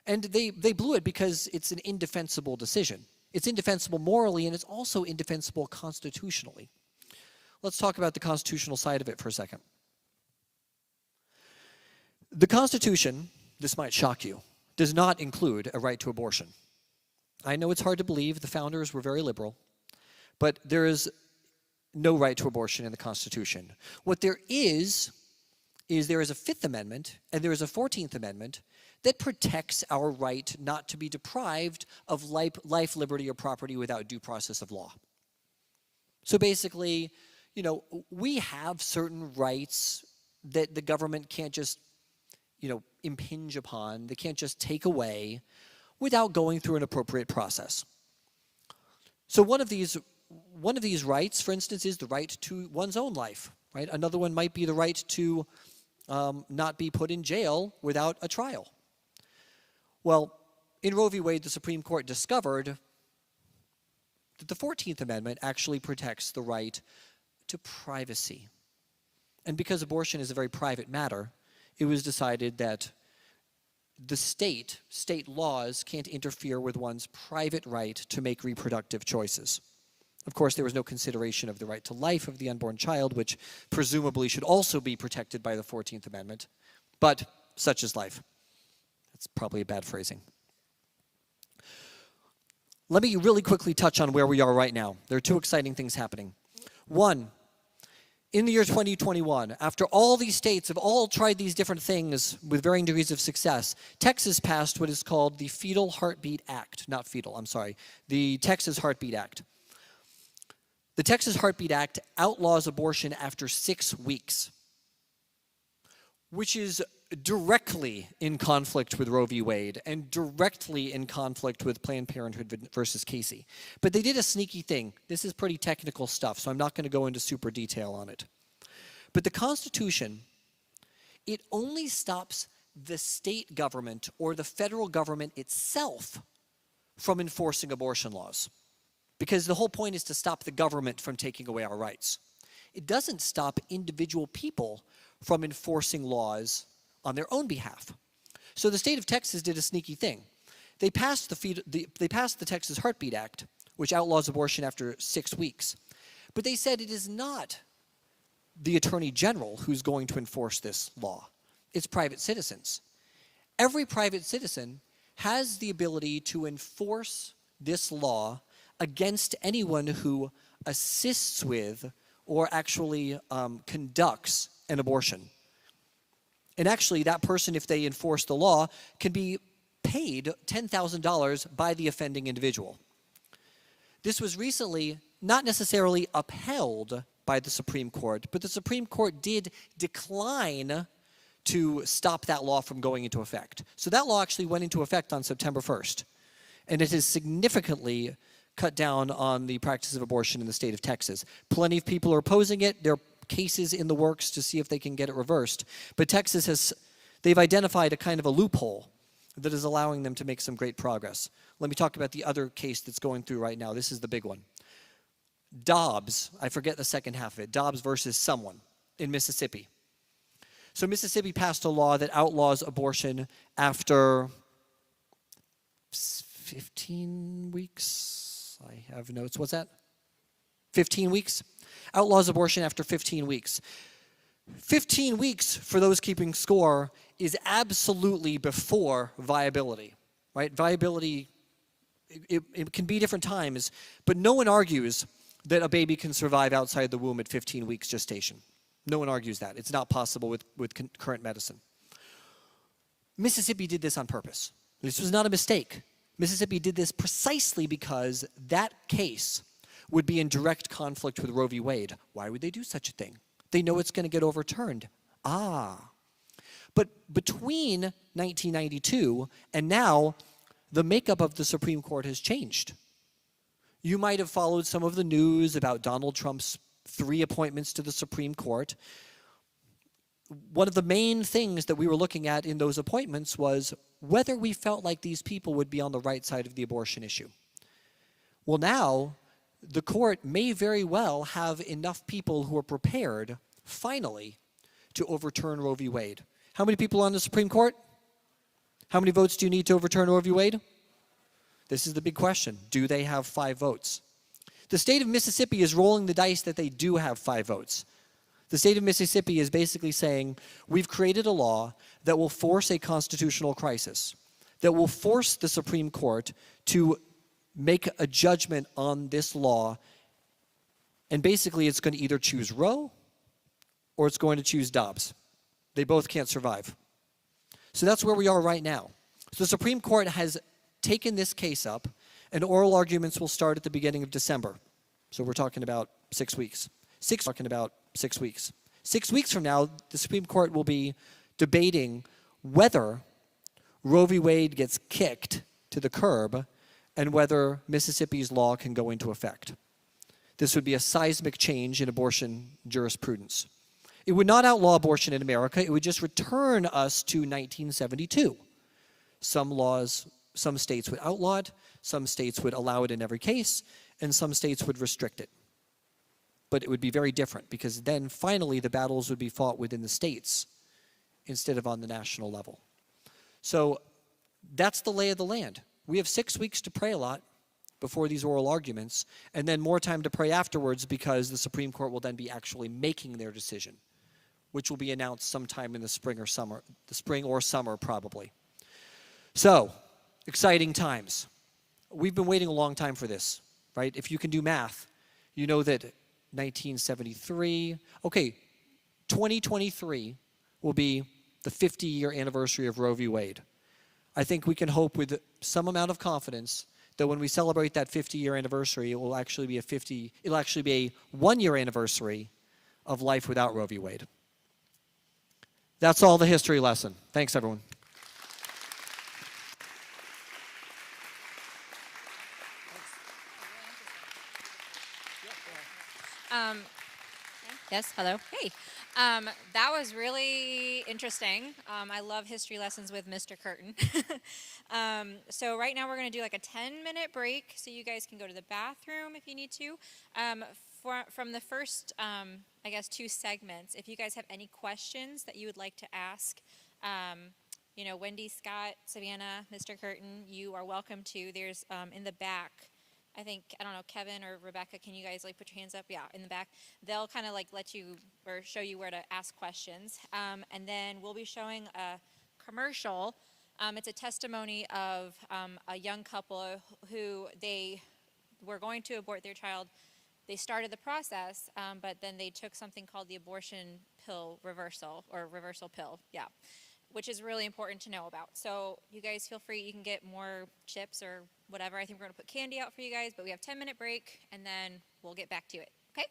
And they blew it because it's an indefensible decision. It's indefensible morally, and it's also indefensible constitutionally. Let's talk about the constitutional side of it for a second. The Constitution, this might shock you, does not include a right to abortion. I know it's hard to believe. The founders were very liberal, but there is no right to abortion in the Constitution. What there is there is a Fifth Amendment and there is a 14th Amendment that protects our right not to be deprived of life, liberty, or property without due process of law. So basically, we have certain rights that the government can't just, impinge upon. They can't just take away without going through an appropriate process. So one of these rights, for instance, is the right to one's own life, right? Another one might be the right to not be put in jail without a trial. Well, in Roe v. Wade, the Supreme Court discovered that the 14th Amendment actually protects the right to privacy. And because abortion is a very private matter, it was decided that the state laws can't interfere with one's private right to make reproductive choices. Of course, there was no consideration of the right to life of the unborn child, which presumably should also be protected by the 14th Amendment. But such is life. That's probably a bad phrasing. Let me really quickly touch on where we are right now. There are two exciting things happening. One, in the year 2021, after all these states have all tried these different things with varying degrees of success, Texas passed what is called the the Texas Heartbeat Act. The Texas Heartbeat Act outlaws abortion after 6 weeks, which is directly in conflict with Roe v. Wade and directly in conflict with Planned Parenthood versus Casey. But they did a sneaky thing. This is pretty technical stuff, so I'm not going to go into super detail on it. But the Constitution, it only stops the state government or the federal government itself from enforcing abortion laws. Because the whole point is to stop the government from taking away our rights. It doesn't stop individual people from enforcing laws on their own behalf. So the state of Texas did a sneaky thing. They passed the Texas Heartbeat Act, which outlaws abortion after 6 weeks. But they said it is not the Attorney General who's going to enforce this law. It's private citizens. Every private citizen has the ability to enforce this law against anyone who assists with or actually conducts an abortion. And actually, that person, if they enforce the law, can be paid $10,000 by the offending individual. This was recently not necessarily upheld by the Supreme Court, but the Supreme Court did decline to stop that law from going into effect. So that law actually went into effect on September 1st. And it has significantly cut down on the practice of abortion in the state of Texas. Plenty of people are opposing it. There are cases in the works to see if they can get it reversed. But Texas they've identified a kind of a loophole that is allowing them to make some great progress. Let me talk about the other case that's going through right now. This is the big one. Dobbs, I forget the second half of it, Dobbs versus someone in Mississippi. So Mississippi passed a law that outlaws abortion after 15 weeks. I have notes. What's that? 15 weeks? Outlaws abortion after 15 weeks. 15 weeks, for those keeping score, is absolutely before viability, right? Viability, it can be different times, but no one argues that a baby can survive outside the womb at 15 weeks gestation. No one argues that. It's not possible with current medicine. Mississippi did this on purpose. This was not a mistake. Mississippi did this precisely because that case would be in direct conflict with Roe v. Wade. Why would they do such a thing? They know it's going to get overturned. But between 1992 and now, the makeup of the Supreme Court has changed. You might have followed some of the news about Donald Trump's 3 appointments to the Supreme Court. One of the main things that we were looking at in those appointments was whether we felt like these people would be on the right side of the abortion issue. Well, now, the court may very well have enough people who are prepared, finally, to overturn Roe v. Wade. How many people on the Supreme Court? How many votes do you need to overturn Roe v. Wade? This is the big question. Do they have 5 votes? The state of Mississippi is rolling the dice that they do have 5 votes. The state of Mississippi is basically saying, we've created a law that will force a constitutional crisis, that will force the Supreme Court to make a judgment on this law, and basically it's going to either choose Roe or it's going to choose Dobbs. They both can't survive. So that's where we are right now. So the Supreme Court has taken this case up, and oral arguments will start at the beginning of December. So we're talking about 6 weeks. Talking about 6 weeks. 6 weeks from now, the Supreme Court will be debating whether Roe v. Wade gets kicked to the curb and whether Mississippi's law can go into effect. This would be a seismic change in abortion jurisprudence. It would not outlaw abortion in America. It would just return us to 1972. Some states would outlaw it, some states would allow it in every case, and some states would restrict it. But it would be very different because then finally the battles would be fought within the states instead of on the national level. So that's the lay of the land. We have 6 weeks to pray a lot before these oral arguments, and then more time to pray afterwards because the Supreme Court will then be actually making their decision, which will be announced sometime in the spring or summer probably. So, exciting times. We've been waiting a long time for this, right? If you can do math, you know that 2023 will be the 50-year anniversary of Roe v. Wade. I think we can hope with some amount of confidence that when we celebrate that 50-year anniversary, it will actually be a 1-year anniversary of life without Roe v. Wade. That's all the history lesson. Thanks, everyone. Yes, hello. Hey. That was really interesting. I love history lessons with Mr. Curtin. So right now we're going to do like a 10-minute break so you guys can go to the bathroom if you need to. From the first, 2 segments, if you guys have any questions that you would like to ask, Wendy, Scott, Savannah, Mr. Curtin, you are welcome to. There's in the back, I don't know, Kevin or Rebecca, can you guys put your hands up? Yeah, in the back. They'll kind of let you or show you where to ask questions. And then we'll be showing a commercial. It's a testimony of a young couple who they were going to abort their child. They started the process, but then they took something called the abortion pill reversal pill, which is really important to know about. So you guys feel free, you can get more chips or whatever. I think we're going to put candy out for you guys, but we have a 10-minute break, and then we'll get back to it, okay?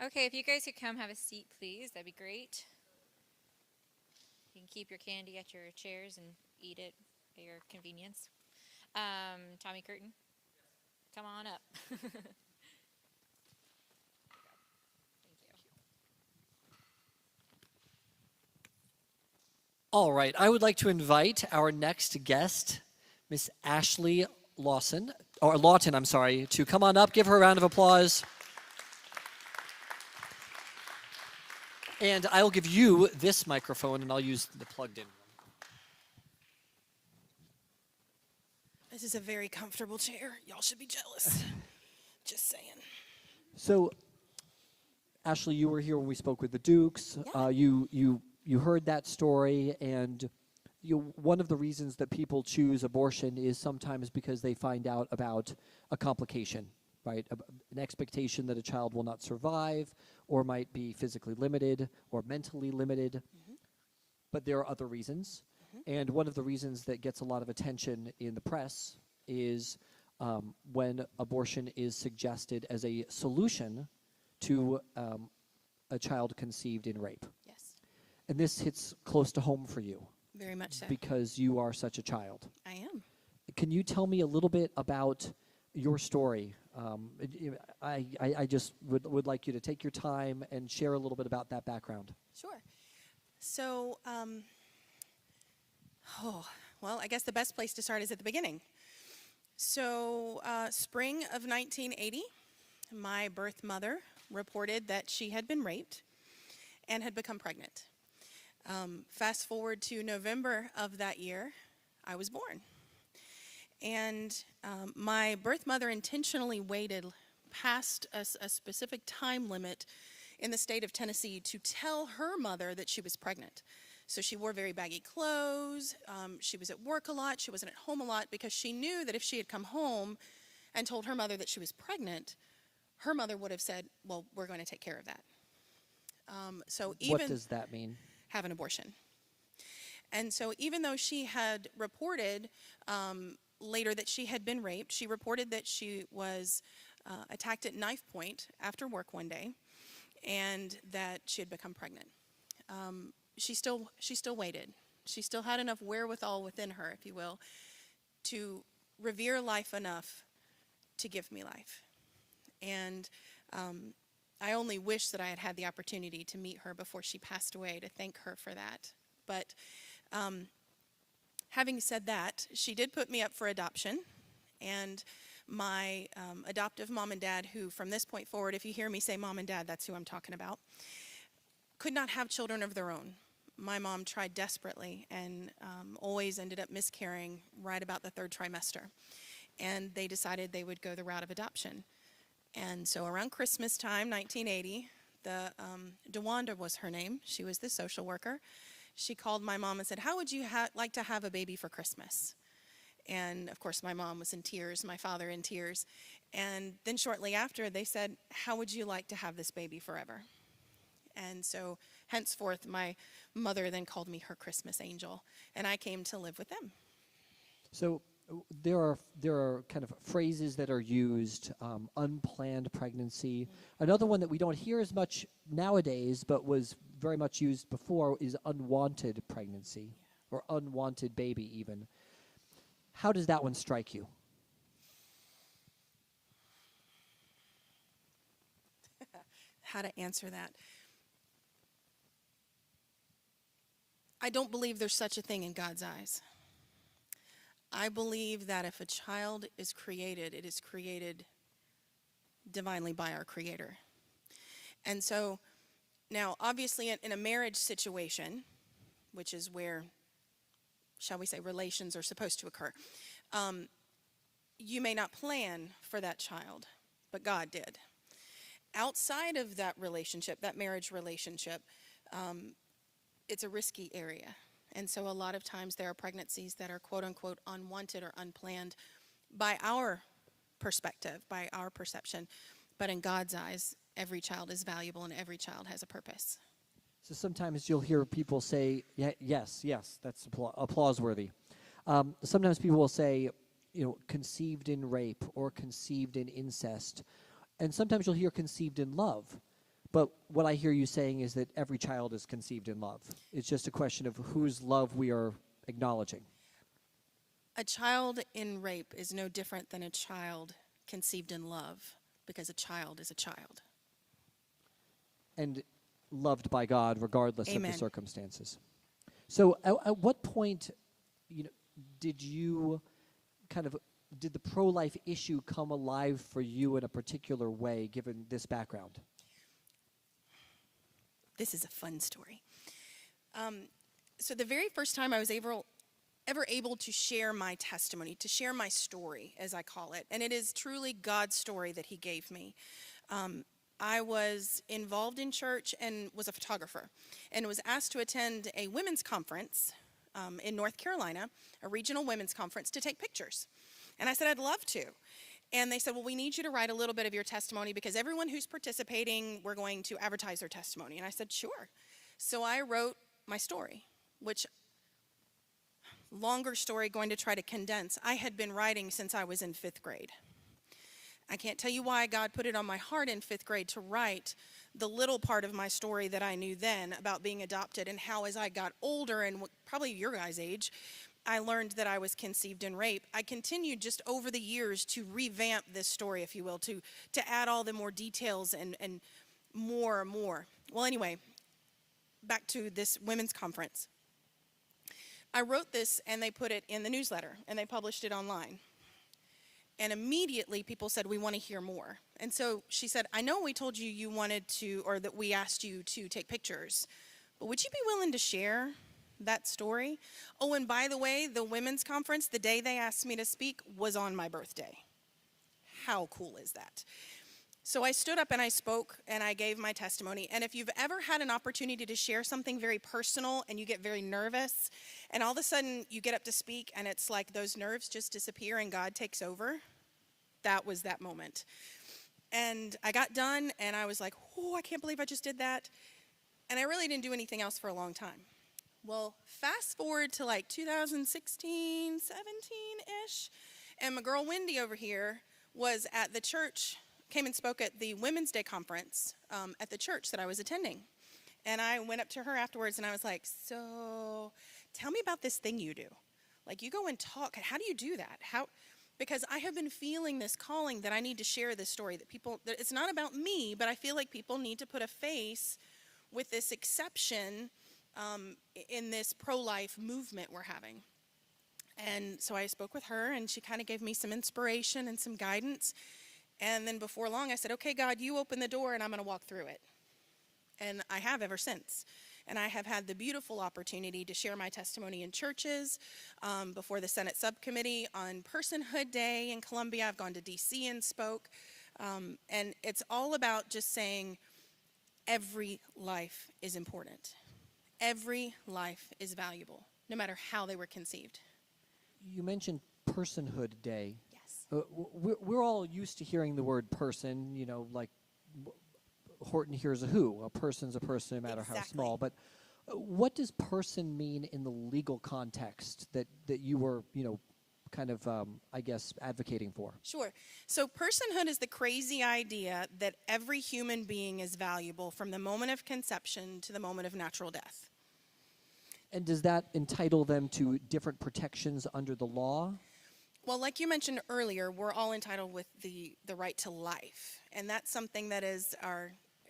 Okay, if you guys could come have a seat, please, that'd be great. You can keep your candy at your chairs and eat it at your convenience. Tommy Curtin, come on up. Thank you. All right, I would like to invite our next guest, Miss Ashley Lawson, to come on up. Give her a round of applause. And I'll give you this microphone, and I'll use the plugged-in one. This is a very comfortable chair. Y'all should be jealous. Just saying. So, Ashley, you were here when we spoke with the Dukes. Yeah. You heard that story, and one of the reasons that people choose abortion is sometimes because they find out about a complication, right? An expectation that a child will not survive, or might be physically limited, or mentally limited. Mm-hmm. But there are other reasons. Mm-hmm. And one of the reasons that gets a lot of attention in the press is when abortion is suggested as a solution to a child conceived in rape. Yes, And this hits close to home for you very much so. because you are such a child. I am. Can you tell me a little bit about your story? I just would like you to take your time and share a little bit about that background. Sure. So, well, I guess the best place to start is at the beginning. So, spring of 1980, my birth mother reported that she had been raped and had become pregnant. Fast forward to November of that year, I was born. And my birth mother intentionally waited past a specific time limit in the state of Tennessee to tell her mother that she was pregnant. So she wore very baggy clothes. She was at work a lot. She wasn't at home a lot because she knew that if she had come home and told her mother that she was pregnant, her mother would have said, well, we're going to take care of that. So even What does that mean? Have an abortion. And so even though she had reported later that she had been raped, she reported that she was attacked at knife point after work one day and that she had become pregnant. She still waited. She still had enough wherewithal within her, if you will, to revere life enough to give me life. And I only wish that I had had the opportunity to meet her before she passed away to thank her for that. But having said that, she did put me up for adoption. And my adoptive mom and dad, who from this point forward, if you hear me say mom and dad, that's who I'm talking about, could not have children of their own. My mom tried desperately and always ended up miscarrying right about the third trimester. And they decided they would go the route of adoption. And so around Christmas time, 1980, DeWanda was her name. She was the social worker. She called my mom and said, how would you like to have a baby for Christmas? And of course, my mom was in tears, my father in tears. And then shortly after, they said, how would you like to have this baby forever? And so henceforth, my mother then called me her Christmas angel, and I came to live with them. So there are kind of phrases that are used, unplanned pregnancy. Mm-hmm. Another one that we don't hear as much nowadays, but was very much used before, is unwanted pregnancy, or unwanted baby even. How does that one strike you? How to answer that? I don't believe there's such a thing in God's eyes. I believe that if a child is created, it is created divinely by our Creator. And so, now, obviously, in a marriage situation, which is where, shall we say, relations are supposed to occur, you may not plan for that child, but God did. Outside of that relationship, that marriage relationship, it's a risky area. And so a lot of times there are pregnancies that are quote-unquote unwanted or unplanned by our perspective, by our perception. But in God's eyes, every child is valuable and every child has a purpose. So sometimes you'll hear people say, yes, that's applause-worthy. Sometimes people will say, conceived in rape or conceived in incest. And sometimes you'll hear conceived in love. But what I hear you saying is that every child is conceived in love. It's just a question of whose love we are acknowledging. A child in rape is no different than a child conceived in love, because a child is a child. And loved by God regardless of Amen. the circumstances. So at what point, did the pro-life issue come alive for you in a particular way, given this background? This is a fun story. So the very first time I was ever able to share my testimony, to share my story, as I call it, and it is truly God's story that he gave me. I was involved in church and was a photographer, and was asked to attend a women's conference in North Carolina, a regional women's conference, to take pictures. And I said, I'd love to. And they said, well, we need you to write a little bit of your testimony, because everyone who's participating, we're going to advertise their testimony. And I said, sure. So I wrote my story, which, longer story, going to try to condense. I had been writing since I was in 5th grade. I can't tell you why God put it on my heart in 5th grade to write the little part of my story that I knew then about being adopted, and how as I got older, and probably your guys' age, I learned that I was conceived in rape. I continued just over the years to revamp this story, if you will, to add all the more details and more. Well, anyway, back to this women's conference. I wrote this, and they put it in the newsletter, and they published it online. And immediately people said, we want to hear more. And so she said, I know we told you you wanted to, or that we asked you to take pictures, but would you be willing to share that story? Oh, and by the way, the women's conference, the day they asked me to speak, was on my birthday. How cool is that? So I stood up and I spoke and I gave my testimony. And if you've ever had an opportunity to share something very personal and you get very nervous, and all of a sudden you get up to speak and it's like those nerves just disappear and God takes over, that was that moment. And I got done and I was like, oh, I can't believe I just did that. And I really didn't do anything else for a long time. Well, fast forward to like 2016, 17-ish, and my girl Wendy over here was at the church, came and spoke at the Women's Day conference at the church that I was attending. And I went up to her afterwards and I was like, so tell me about this thing you do. Like, you go and talk. How do you do that? Because I have been feeling this calling that I need to share this story, that it's not about me, but I feel like people need to put a face with this exception in this pro-life movement we're having. And so I spoke with her, and she kind of gave me some inspiration and some guidance. And then before long, I said, okay, God, you open the door, and I'm going to walk through it. And I have ever since. And I have had the beautiful opportunity to share my testimony in churches, before the Senate subcommittee on Personhood Day in Columbia. I've gone to D.C. and spoke. And it's all about just saying every life is important. Every life is valuable, no matter how they were conceived. You mentioned Personhood Day. Yes. We're all used to hearing the word person, like Horton hears a who. A person's a person, no matter how small. But what does person mean in the legal context that you were, kind of, I guess, advocating for? Sure. So personhood is the crazy idea that every human being is valuable from the moment of conception to the moment of natural death. And does that entitle them to different protections under the law? Well, like you mentioned earlier, we're all entitled with the right to life. And that's something that is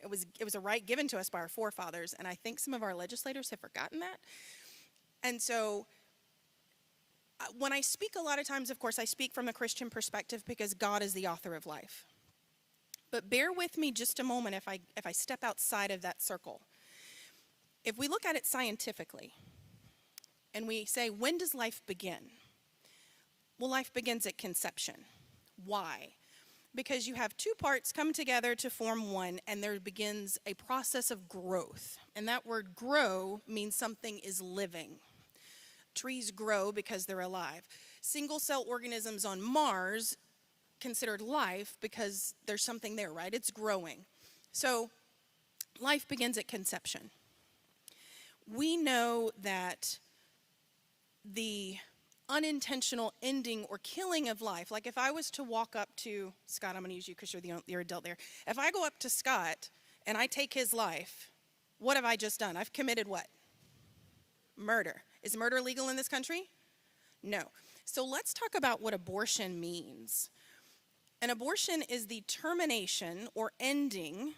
it was a right given to us by our forefathers, and I think some of our legislators have forgotten that. And so when I speak a lot of times, of course, I speak from a Christian perspective because God is the author of life. But bear with me just a moment if I step outside of that circle. If we look at it scientifically, and we say, when does life begin? Well, life begins at conception. Why? Because you have two parts come together to form one, and there begins a process of growth. And that word grow means something is living. Trees grow because they're alive. Single-cell organisms on Mars considered life because there's something there, right? It's growing. So life begins at conception. We know that the unintentional ending or killing of life, like if I was to walk up to Scott, I'm going to use you because you're the adult there. If I go up to Scott and I take his life, what have I just done? I've committed what? Murder. Is murder legal in this country? No. So let's talk about what abortion means. An abortion is the termination or ending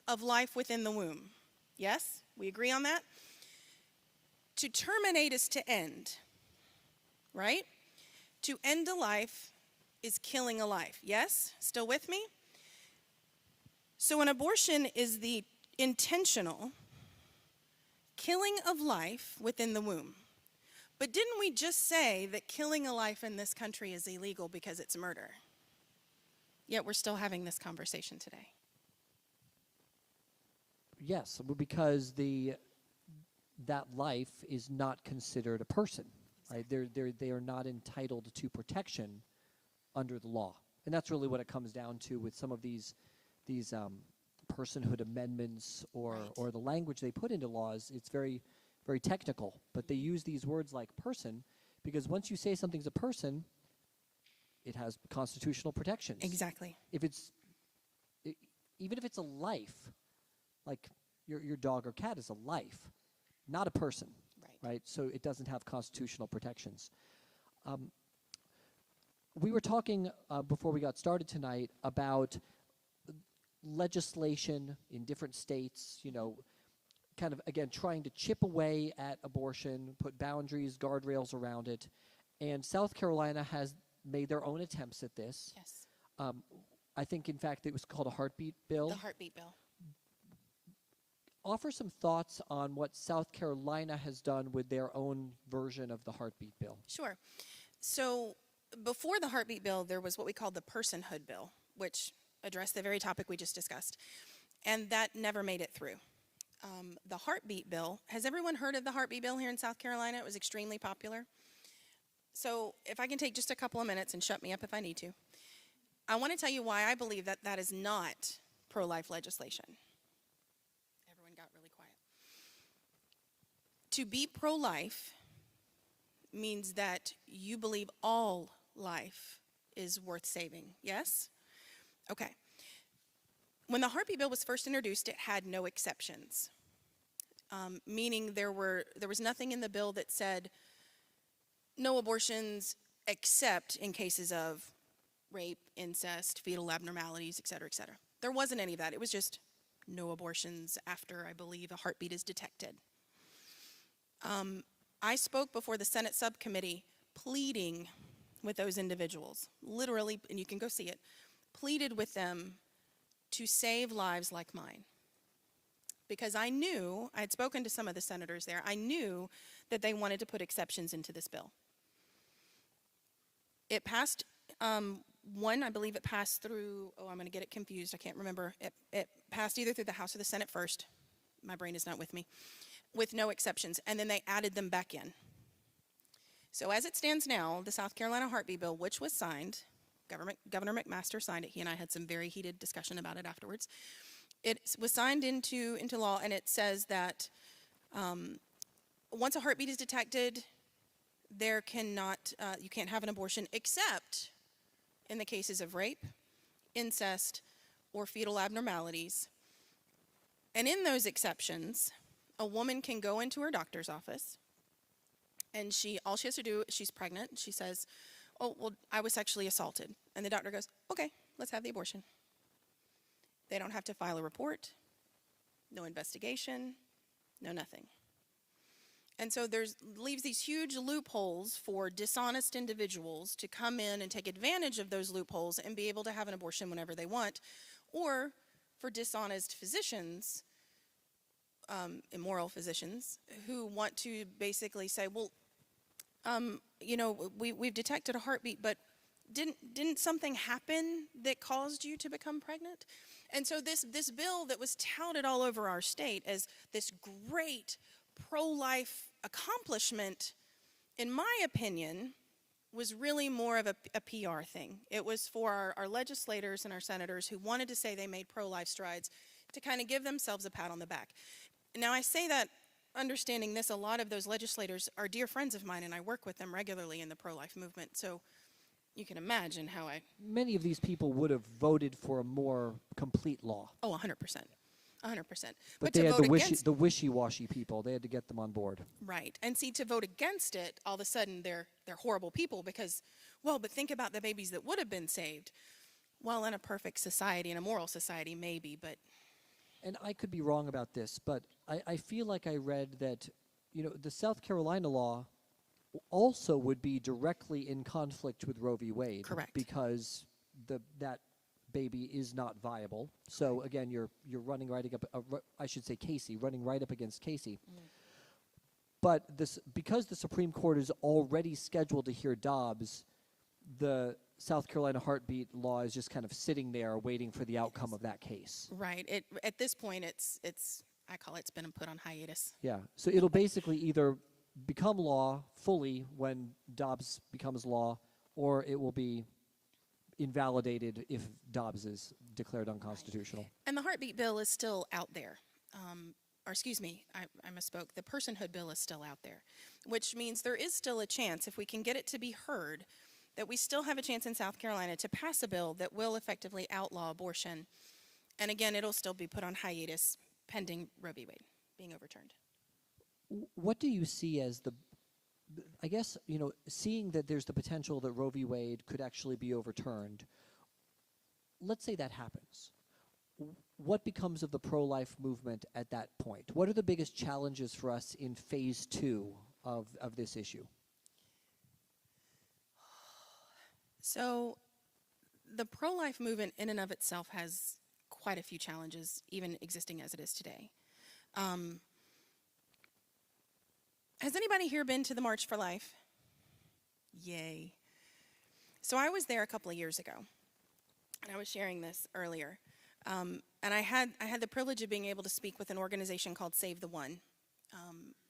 of life within the womb. Yes? We agree on that? To terminate is to end, right? To end a life is killing a life. Yes? Still with me? So an abortion is the intentional killing of life within the womb. But didn't we just say that killing a life in this country is illegal because it's murder? Yet we're still having this conversation today. Yes, because that life is not considered a person. Right? They are not entitled to protection under the law, and that's really what it comes down to with some of these personhood amendments or the language they put into laws. It's very, very technical, but they use these words like person because once you say something's a person, it has constitutional protections. Exactly. Even if it's a life, like your dog or cat is a life, not a person, right? So it doesn't have constitutional protections. We were talking before we got started tonight about legislation in different states, kind of, again, trying to chip away at abortion, put boundaries, guardrails around it. And South Carolina has made their own attempts at this. Yes. I think, in fact, it was called a heartbeat bill. The heartbeat bill. Offer some thoughts on what South Carolina has done with their own version of the heartbeat bill. Sure. So before the heartbeat bill, there was what we called the Personhood bill, which addressed the very topic we just discussed. And that never made it through. The heartbeat bill, has everyone heard of the heartbeat bill here in South Carolina? It was extremely popular. So if I can take just a couple of minutes and shut me up if I need to. I want to tell you why I believe that that is not pro-life legislation. Everyone got really quiet. To be pro-life means that you believe all life is worth saving, yes? Okay. When the heartbeat bill was first introduced, it had no exceptions, meaning there was nothing in the bill that said no abortions except in cases of rape, incest, fetal abnormalities, et cetera, et cetera. There wasn't any of that. It was just no abortions after, I believe, a heartbeat is detected. I spoke before the Senate subcommittee pleading with those individuals, literally, and you can go see it, pleaded with them to save lives like mine. Because I had spoken to some of the senators there, I knew that they wanted to put exceptions into this bill. It passed, I believe it passed through, I'm going to get it confused, I can't remember. It passed either through the House or the Senate first. My brain is not with me. With no exceptions, and then they added them back in. So as it stands now, the South Carolina heartbeat bill, which was signed, Governor McMaster signed it. He and I had some very heated discussion about it afterwards. It was signed into law, and it says that once a heartbeat is detected, you can't have an abortion except in the cases of rape, incest, or fetal abnormalities. And in those exceptions, a woman can go into her doctor's office, and all she has to do, she's pregnant, she says, oh, well, I was sexually assaulted. And the doctor goes, okay, let's have the abortion. They don't have to file a report, no investigation, no nothing. And so leaves these huge loopholes for dishonest individuals to come in and take advantage of those loopholes and be able to have an abortion whenever they want, or for dishonest physicians, immoral physicians, who want to basically say, well, we've detected a heartbeat, but didn't something happen that caused you to become pregnant? And so this bill that was touted all over our state as this great pro-life accomplishment, in my opinion, was really more of a PR thing. It was for our legislators and our senators who wanted to say they made pro-life strides to kind of give themselves a pat on the back. Now, I say that understanding this, a lot of those legislators are dear friends of mine, and I work with them regularly in the pro-life movement, so you can imagine how Many of these people would have voted for a more complete law. Oh, 100%. 100%. But to they had vote against, the wishy-washy people. They had to get them on board. right. And see, to vote against it, all of a sudden they're horrible people because, well, but think about the babies that would have been saved. Well, in a perfect society, in a moral society, maybe, but And I could be wrong about this, but I feel like I read that, the South Carolina law also would be directly in conflict with Roe v. Wade. Correct. Because that baby is not viable. So again, you're running right up. I should say Casey, running right up against Casey. But because the Supreme Court is already scheduled to hear Dobbs, the South Carolina heartbeat law is just kind of sitting there waiting for the outcome of that case. right. At this point, it's I call it's been put on hiatus. Yeah. So it'll basically either become law fully when Dobbs becomes law, or it will be invalidated if Dobbs is declared unconstitutional. And the heartbeat bill is still out there. Or excuse me, I misspoke. The personhood bill is still out there, which means there is still a chance, if we can get it to be heard, that we still have a chance in South Carolina to pass a bill that will effectively outlaw abortion. And again, it'll still be put on hiatus pending Roe v. Wade being overturned. What do you see as I guess, seeing that there's the potential that Roe v. Wade could actually be overturned, let's say that happens. What becomes of the pro-life movement at that point? What are the biggest challenges for us in phase 2 of this issue? So the pro-life movement in and of itself has quite a few challenges, even existing as it is today. Has anybody here been to the March for Life? Yay. So I was there a couple of years ago, and I was sharing this earlier. And I had the privilege of being able to speak with an organization called Save the One,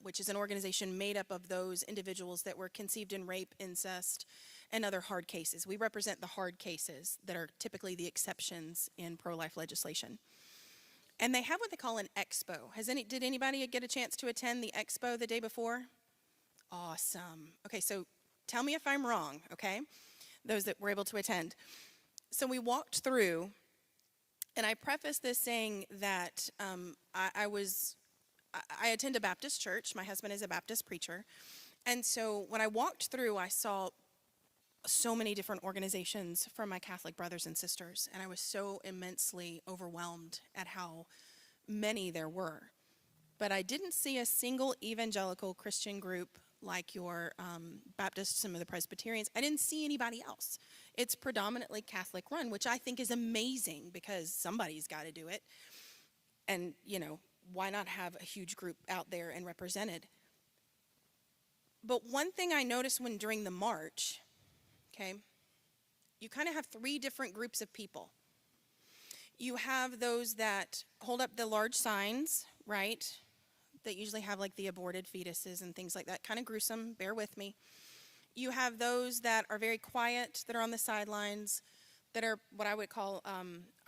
which is an organization made up of those individuals that were conceived in rape, incest, and other hard cases. We represent the hard cases that are typically the exceptions in pro-life legislation. And they have what they call an expo. Did anybody get a chance to attend the expo the day before? Awesome. Okay, so tell me if I'm wrong, okay? Those that were able to attend. So we walked through, and I preface this saying that I attend a Baptist church. My husband is a Baptist preacher. And so when I walked through, I saw so many different organizations from my Catholic brothers and sisters, and I was so immensely overwhelmed at how many there were. But I didn't see a single evangelical Christian group like your Baptist, some of the Presbyterians. I didn't see anybody else. It's predominantly Catholic run, which I think is amazing because somebody's got to do it. And, why not have a huge group out there and represented? But one thing I noticed during the march, okay, you kind of have 3 different groups of people. You have those that hold up the large signs, right, that usually have like the aborted fetuses and things like that, kind of gruesome, bear with me. You have those that are very quiet, that are on the sidelines, that are what I would call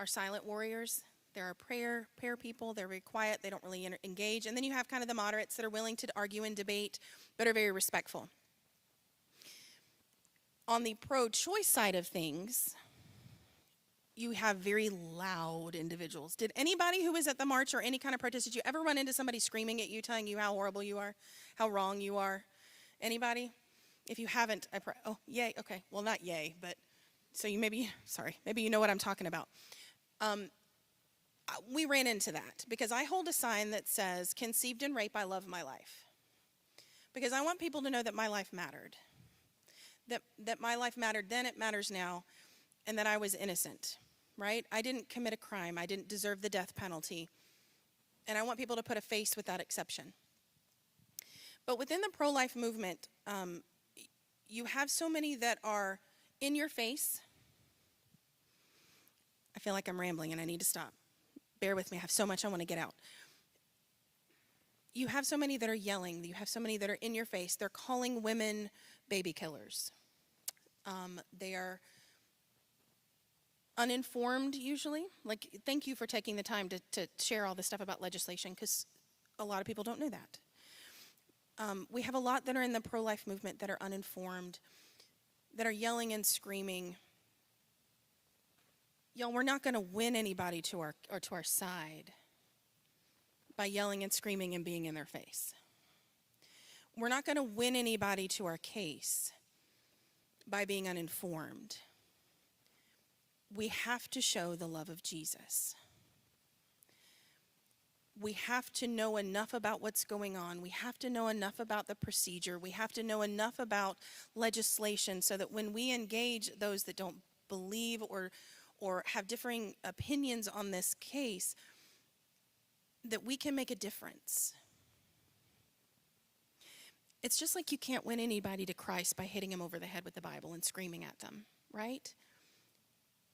our silent warriors. There are prayer people, they're very quiet, they don't really engage. And then you have kind of the moderates that are willing to argue and debate, but are very respectful. On the pro-choice side of things, you have very loud individuals. Did anybody who was at the march or any kind of protest, did you ever run into somebody screaming at you, telling you how horrible you are, how wrong you are? Anybody? If you haven't, oh, yay, okay. Well, not yay, but so maybe you know what I'm talking about. We ran into that because I hold a sign that says, "Conceived in rape, I love my life." Because I want people to know that my life mattered. That my life mattered then, it matters now, and that I was innocent, right? I didn't commit a crime. I didn't deserve the death penalty. And I want people to put a face with that exception. But within the pro-life movement, you have so many that are in your face. I feel like I'm rambling and I need to stop. Bear with me. I have so much I want to get out. You have so many that are yelling. You have so many that are in your face. They're calling women baby killers. They are uninformed usually. Like, thank you for taking the time to share all this stuff about legislation because a lot of people don't know that. We have a lot that are in the pro-life movement that are uninformed, that are yelling and screaming. Y'all, we're not going to win anybody to our side by yelling and screaming and being in their face. We're not going to win anybody to our case by being uninformed. We have to show the love of Jesus. We have to know enough about what's going on. We have to know enough about the procedure. We have to know enough about legislation so that when we engage those that don't believe or have differing opinions on this case, that we can make a difference. It's just like you can't win anybody to Christ by hitting them over the head with the Bible and screaming at them, right?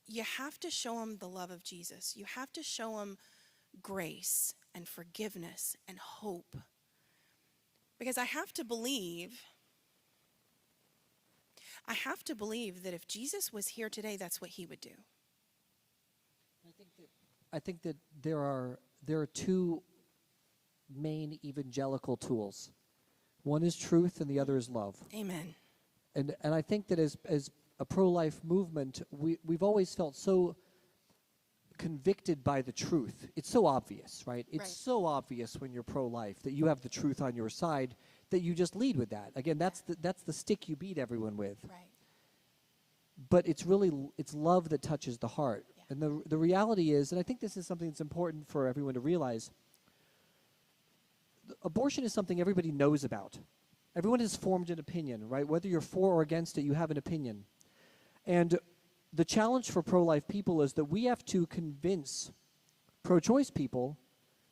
You have to show them the love of Jesus. You have to show them grace and forgiveness and hope. Because I have to believe that if Jesus was here today, that's what he would do. I think that there are two main evangelical tools. One is truth and the other is love. Amen. And I think that as a pro-life movement, we've always felt so convicted by the truth. It's so obvious, right? It's so obvious when you're pro-life that you have the truth on your side that you just lead with that. Again, that's the stick you beat everyone with. Right. But it's love that touches the heart. Yeah. And the reality is, and I think this is something that's important for everyone to realize, abortion is something everybody knows about. Everyone has formed an opinion, right? Whether you're for or against it, you have an opinion. And the challenge for pro-life people is that we have to convince pro-choice people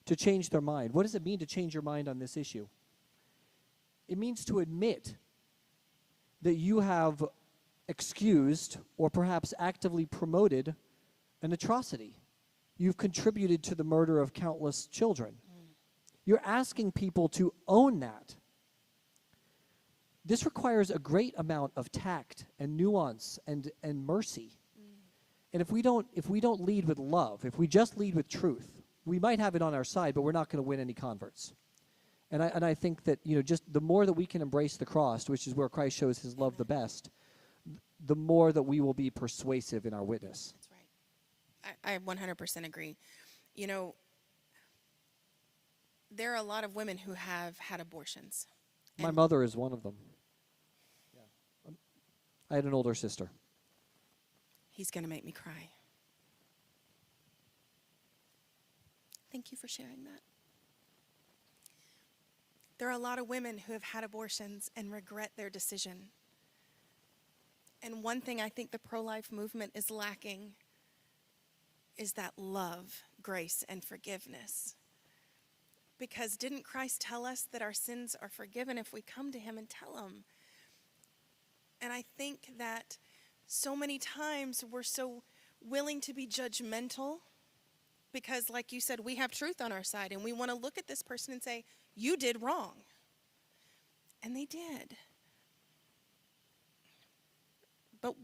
to change their mind. What does it mean to change your mind on this issue? It means to admit that you have excused or perhaps actively promoted an atrocity. You've contributed to the murder of countless children. You're asking people to own that. This requires a great amount of tact and nuance and mercy. And if we don't lead with love, if we just lead with truth, we might have it on our side, but we're not going to win any converts. And I think that, just the more that we can embrace the cross, which is where Christ shows his love the best, the more that we will be persuasive in our witness. That's right. I 100% agree. There are a lot of women who have had abortions. My mother is one of them. Yeah. I had an older sister. He's going to make me cry. Thank you for sharing that. There are a lot of women who have had abortions and regret their decision. And one thing I think the pro-life movement is lacking is that love, grace, and forgiveness. Because didn't Christ tell us that our sins are forgiven if we come to him and tell him? And I think that so many times we're so willing to be judgmental because, like you said, we have truth on our side and we want to look at this person and say, you did wrong. And they did. But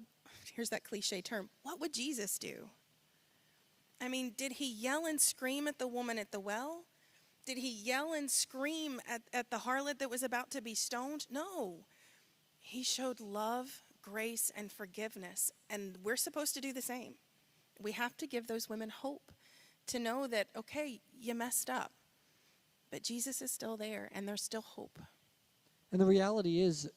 here's that cliche term. What would Jesus do? I mean, did he yell and scream at the woman at the well? Did he yell and scream at the harlot that was about to be stoned? No. He showed love, grace, and forgiveness. And we're supposed to do the same. We have to give those women hope to know that, okay, you messed up. But Jesus is still there, and there's still hope. And the reality is,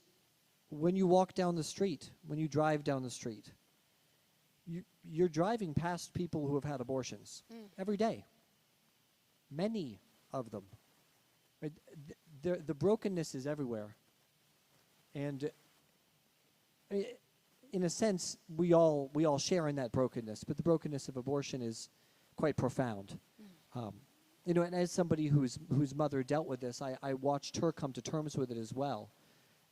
when you walk down the street, when you drive down the street, you're driving past people who have had abortions every day. Many of them. Right? The brokenness is everywhere. And in a sense, we all share in that brokenness, but the brokenness of abortion is quite profound. And as somebody whose mother dealt with this, I watched her come to terms with it as well.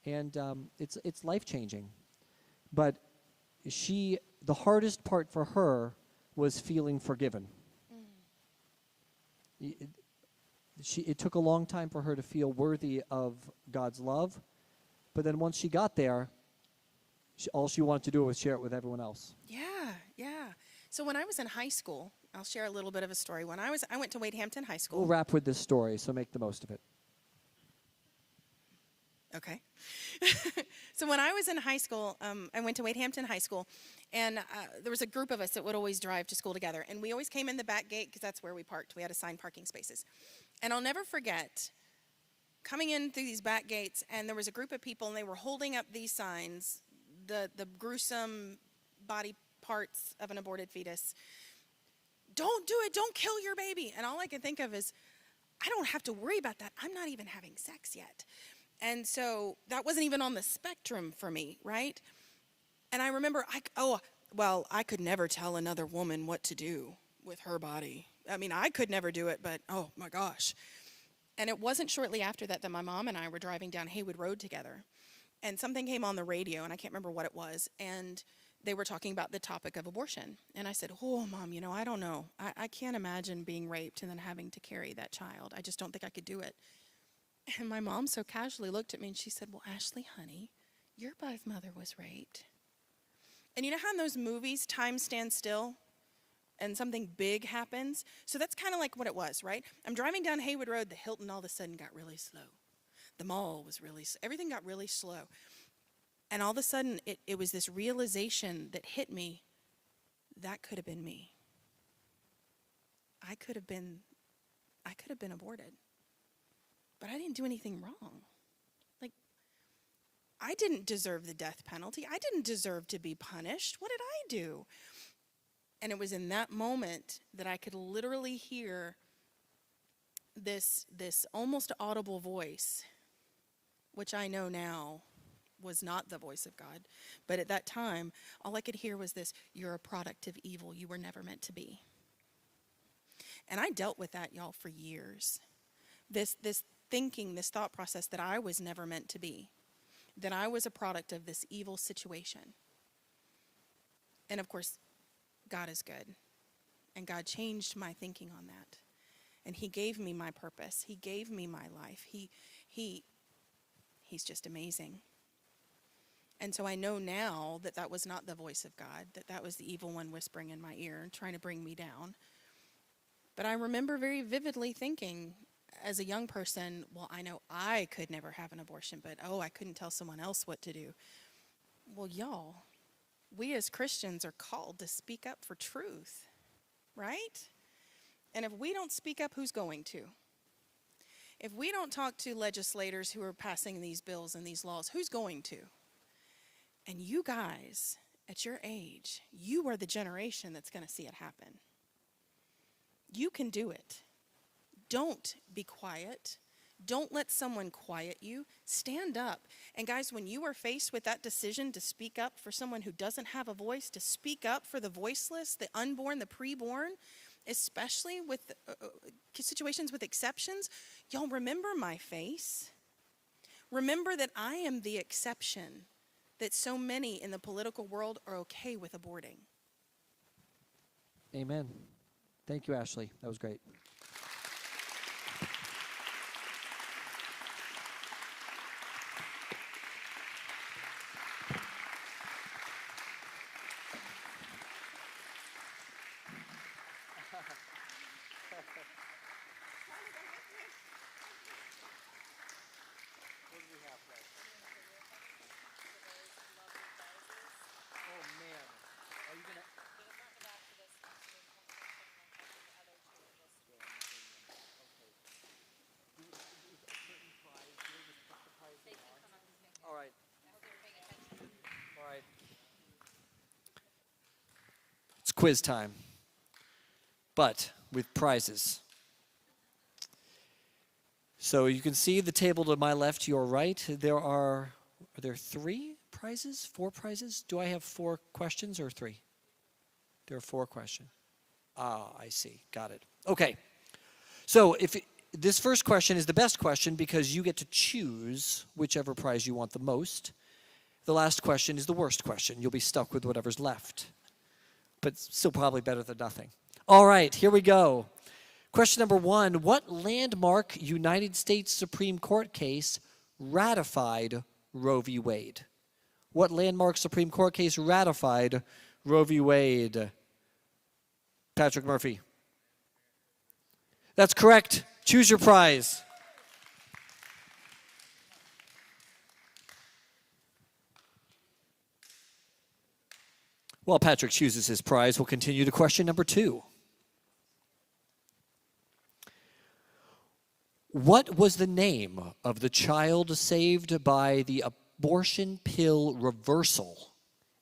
And it's life-changing. But the hardest part for her was feeling forgiven. It took a long time for her to feel worthy of God's love, but then once she got there, all she wanted to do was share it with everyone else. Yeah. So when I was in high school, I'll share a little bit of a story. I went to Wade Hampton High School. We'll wrap with this story, so make the most of it. Okay. So when I was in high school, I went to Wade Hampton High School, and there was a group of us that would always drive to school together. And we always came in the back gate because that's where we parked. We had assigned parking spaces. And I'll never forget coming in through these back gates, and there was a group of people, and they were holding up these signs, the gruesome body parts of an aborted fetus. Don't do it. Don't kill your baby. And all I could think of is, I don't have to worry about that. I'm not even having sex yet. And so that wasn't even on the spectrum for me, right? And I remember, I could never tell another woman what to do with her body. I mean, I could never do it, but oh my gosh. And it wasn't shortly after that my mom and I were driving down Haywood Road together. And something came on the radio, and I can't remember what it was. And they were talking about the topic of abortion. And I said, oh, Mom, I don't know. I can't imagine being raped and then having to carry that child. I just don't think I could do it. And my mom so casually looked at me and she said, well, Ashley, honey, your birth mother was raped. And you know how in those movies, time stands still and something big happens? So that's kind of like what it was, right? I'm driving down Haywood Road. The Hilton all of a sudden got really slow. The mall was everything got really slow. And all of a sudden, it was this realization that hit me, that could have been me. I could have been aborted. But I didn't do anything wrong. Like, I didn't deserve the death penalty. I didn't deserve to be punished. What did I do? And it was in that moment that I could literally hear this almost audible voice, which I know now was not the voice of God. But at that time, all I could hear was this, you're a product of evil. You were never meant to be. And I dealt with that, y'all, for years. This thinking, this thought process that I was never meant to be, that I was a product of this evil situation. And of course, God is good. And God changed my thinking on that. And he gave me my purpose. He gave me my life. He's just amazing. And so I know now that that was not the voice of God, that was the evil one whispering in my ear and trying to bring me down. But I remember very vividly thinking as a young person, well, I know I could never have an abortion, but I couldn't tell someone else what to do. Well, y'all, we as Christians are called to speak up for truth, right? And if we don't speak up, who's going to? If we don't talk to legislators who are passing these bills and these laws, who's going to? And you guys, at your age, you are the generation that's going to see it happen. You can do it. Don't be quiet. Don't let someone quiet you. Stand up. And guys, when you are faced with that decision to speak up for someone who doesn't have a voice, to speak up for the voiceless, the unborn, the preborn, especially with situations with exceptions, y'all remember my face. Remember that I am the exception that so many in the political world are okay with aborting. Amen. Thank you, Ashley. That was great. All right. It's quiz time, but with prizes. So you can see the table to my left, your right. Are there 3 prizes, 4 prizes? Do I have 4 questions or 3? There are 4 questions. I see. Got it. Okay. So this first question is the best question because you get to choose whichever prize you want the most. The last question is the worst question. You'll be stuck with whatever's left. But still probably better than nothing. All right, here we go. Question number 1. What landmark United States Supreme Court case ratified Roe v. Wade? What landmark Supreme Court case ratified Roe v. Wade? Patrick Murphy. That's correct. Choose your prize. While Patrick chooses his prize, we'll continue to question number 2. What was the name of the child saved by the abortion pill reversal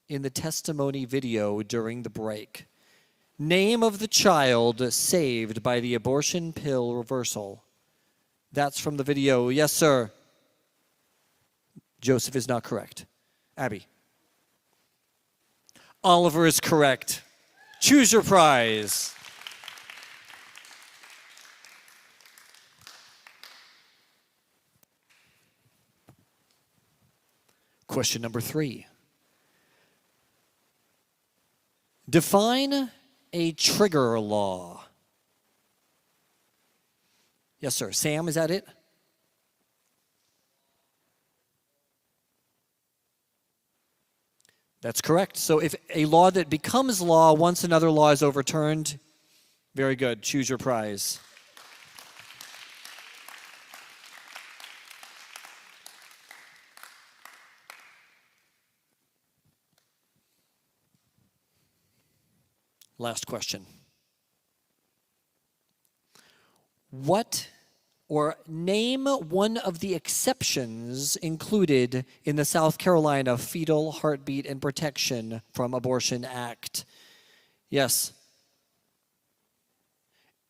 in the testimony video during the break? Name of the child saved by the abortion pill reversal. That's from the video. Yes, sir. Joseph is not correct. Abby. Oliver is correct. Choose your prize. Question number 3. Define a trigger law. Yes, sir. Sam, is that it? That's correct. So if a law that becomes law once another law is overturned, very good. Choose your prize. Last question. What, or name one of the exceptions included in the South Carolina Fetal Heartbeat and Protection from Abortion Act? Yes.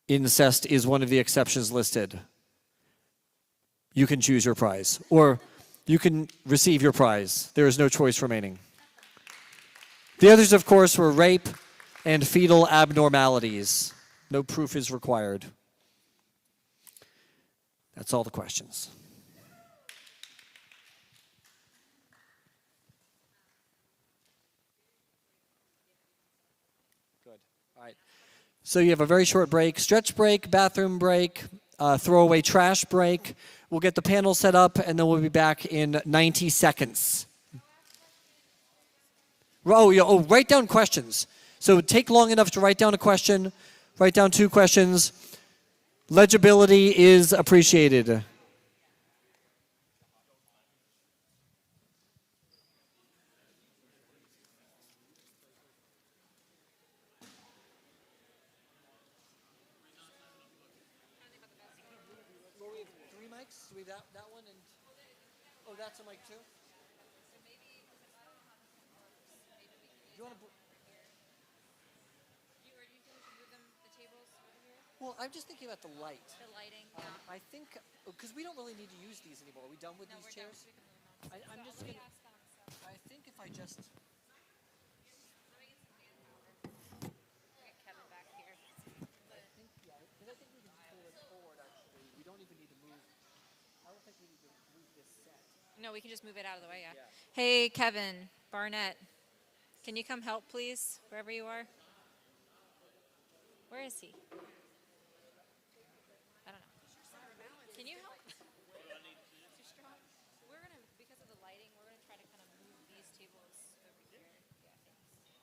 Incest is one of the exceptions listed. You can choose your prize, or you can receive your prize. There is no choice remaining. The others, of course, were rape and fetal abnormalities. No proof is required. That's all the questions. Good. All right. So you have a very short break, stretch break, bathroom break, throwaway trash break. We'll get the panel set up, and then we'll be back in 90 seconds. Write down questions. So take long enough to write down a question, write down 2 questions. Legibility is appreciated. Three mics? Do we have that one and that's a mic too? You want to? Well, I'm just thinking about the light. The lighting. I think because we don't really need to use these anymore. Are we done with these chairs? I'm just gonna. I think if I just. Kevin back here. I think we can pull it forward. Actually, we don't even need to move. I don't think we need to move this set. No, we can just move it out of the way, yeah. Hey, Kevin Barnett, can you come help, please, wherever you are? Where is he? I don't know. Can you help? We're going to, because of the lighting, we're going to try to kind of move these tables over here. Yeah, thanks.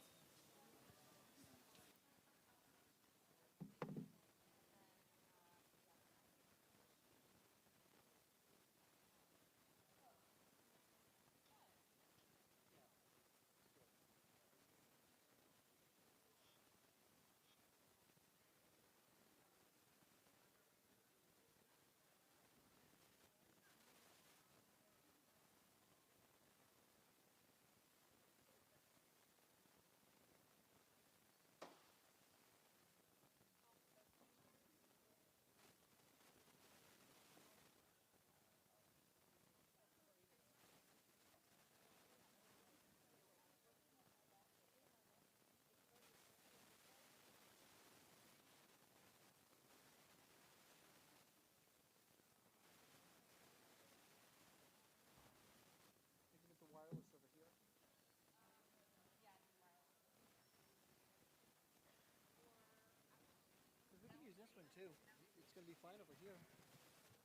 This one too. It's going to be fine over here.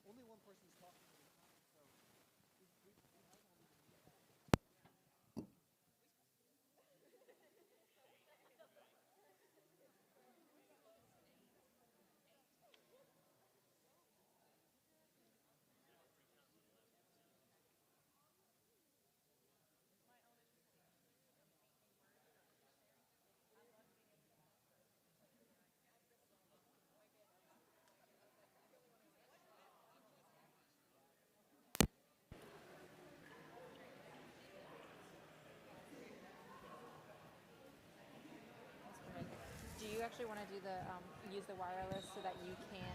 Only one person's talking. actually want to do use the wireless so that you can,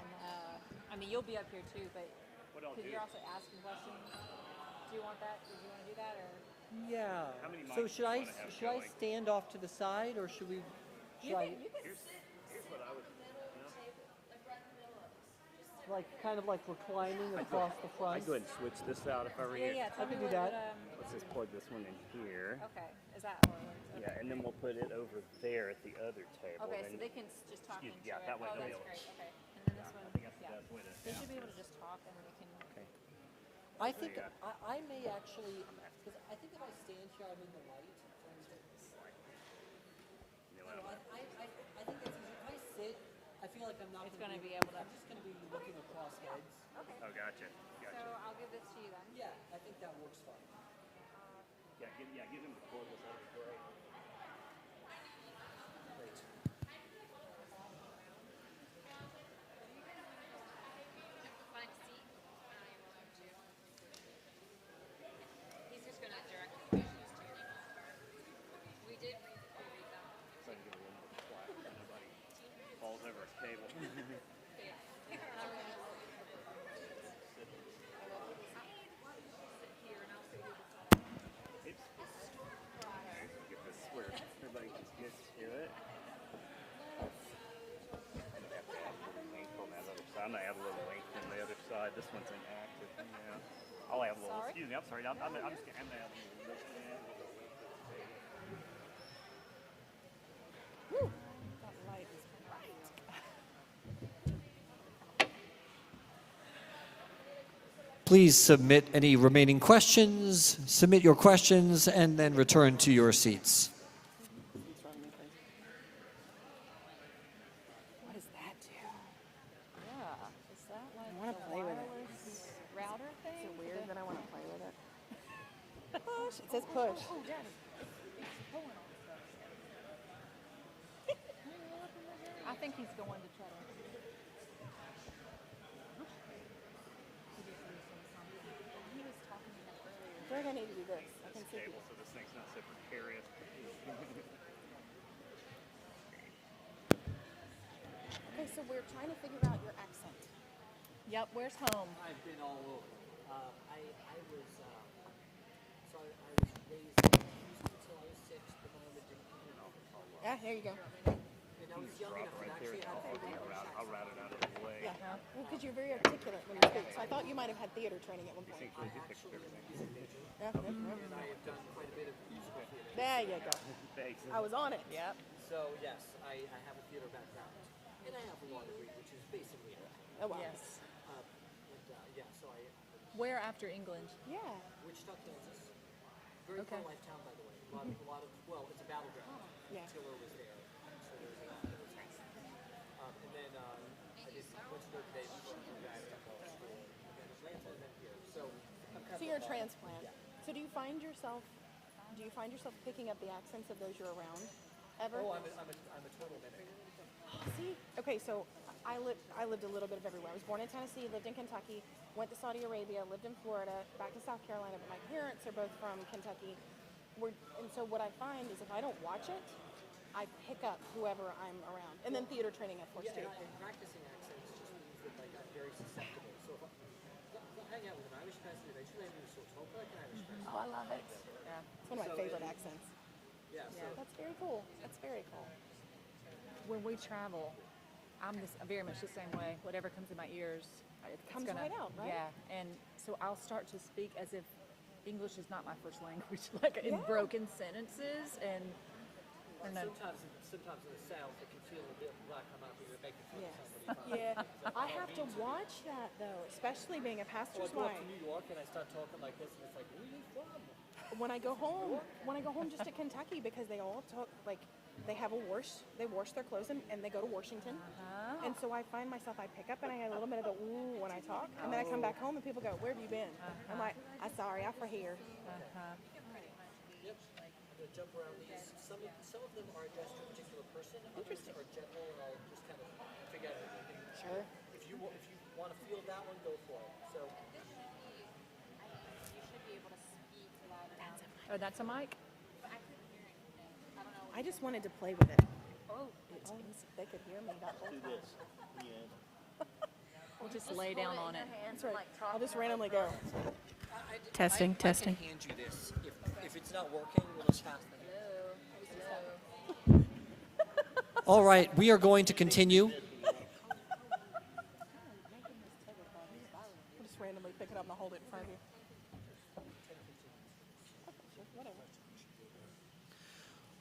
I mean, you'll be up here too, but because you're also asking questions. Do you want that? Did you want to do that or? Yeah. How many So mics should do I you wanna have should I going? stand off to the side, or should we? Should I Here's what I would, like kind of like reclining across the front? I'd go ahead and switch this out if I were you. Yeah, tell me could do what, that. Let's just plug this one in here. okay, is that what it is? Yeah, and then we'll put it over there at the other table. Okay, so then they can just talk Excuse- into yeah, it. that way Oh, they'll that's be able great, okay. And then this one, I think that's the yeah. best way to. They should be able to just talk and then we can, Okay. I think I may actually, because I think if I stand here, I'm in the light. You know, I think that's easy. If I sit, I feel like I'm not It's going gonna to be able to- I'm just going to be looking across heads. okay. Oh, gotcha. So Gotcha. I'll give this to you then. Yeah, I think that works fine. Give him the cordless. That'd be great. He's just gonna direct the questions to you. We did read them. So I can get a little more quiet so nobody falls over his cable. Get this where everybody just gets to it. I'm gonna have to add a little length on that other side. I'm gonna add a little length on the other side. This one's inactive. Yeah. I'll add a little. Sorry? Excuse me. I'm sorry. I'm just gonna add a little length. That light is bright. Please submit any remaining questions, submit your questions, and then return to your seats. It's driving me crazy. What does that do? Yeah. Is that like I wanna the play with it. wireless router thing? Is it weird that I want to play with it? Push. It says push. Oh, Dad, it's pulling on stuff. I think he's going to try to. He was talking to him earlier. I feel like I need to do this. I can see Cable, people. so this thing's not so precarious. Okay, so we're trying to figure out your accent. Yep, where's home? I've been all over. I was raised in Houston until I was 6, but then I lived in England. Yeah, there you go. And I was young enough that I actually had a pretty English I'll accent. route it out of the way. Yeah. Well, because you're very articulate when you speak, so I thought you might have had theater training at one point. Things really do pick up everything. Yeah, And I have done quite a bit of musical theater. there you go. Thanks. I was on it. Yep. So yes, I have a theater background. And I have a law degree, which is basically it. Oh, wow. Yes. Yeah, so I Where after England? Yeah. Wichita, Kansas. Very Okay. pro-life town, by the way. A lot of, well, it's a battleground. Yeah. Tiller was there. So there's a lot. And then I went to Notre Dame for undergrad school. And then Atlanta, and then here. So I'm kind So of you're a transplant. So do you find yourself picking up the accents of those you're around ever? Oh, I'm a total mimic. See? Okay, so I lived a little bit of everywhere. I was born in Tennessee, lived in Kentucky, went to Saudi Arabia, lived in Florida, back to South Carolina, but my parents are both from Kentucky. And so what I find is if I don't watch it, I pick up whoever I'm around. And then theater training, of course, Yeah, too. and practicing accents just means that like I'm very susceptible. So if I hang out with an Irish person, eventually I'm going to talk like an Irish person. Oh, I love it. Yeah. It's one of my So favorite it- accents. Yeah, so That's very cool. That's very cool. When we travel, I'm very much the same way. Whatever comes in my ears, it's Comes gonna, right out, right? Yeah, and so I'll start to speak as if English is not my first language, like in Yeah. broken sentences, and then sometimes in the South it can feel a bit like I'm out here making fun Yes. of somebody. Yeah. I have to watch that though, especially being a So I pastor's go up wife. to New York and I start talking like this, and it's like, where are you from? When I go home just to Kentucky, because they all talk like they wash their clothes and they go to Washington. And so I find myself, I pick up and I have a little bit of the ooh when I talk, and then I come back home and people go, where have you been? I'm like, I'm sorry, I'm from here. Yep. I'm gonna jump around these. Some of them are addressed to a particular person. Others are general, and I'll just kind of figure out anything. Sure. If you want to feel that one, go for it. So oh, that's a mic. I just wanted to play with it. They could hear me that whole Do time. this. Yeah. We'll just lay down on it. That's right. I'll just randomly go. Testing, testing. I can hand you this. If it's not working, we'll just pass it. All right, we are going to continue. I'll just randomly pick it up and I'll hold it in front of you.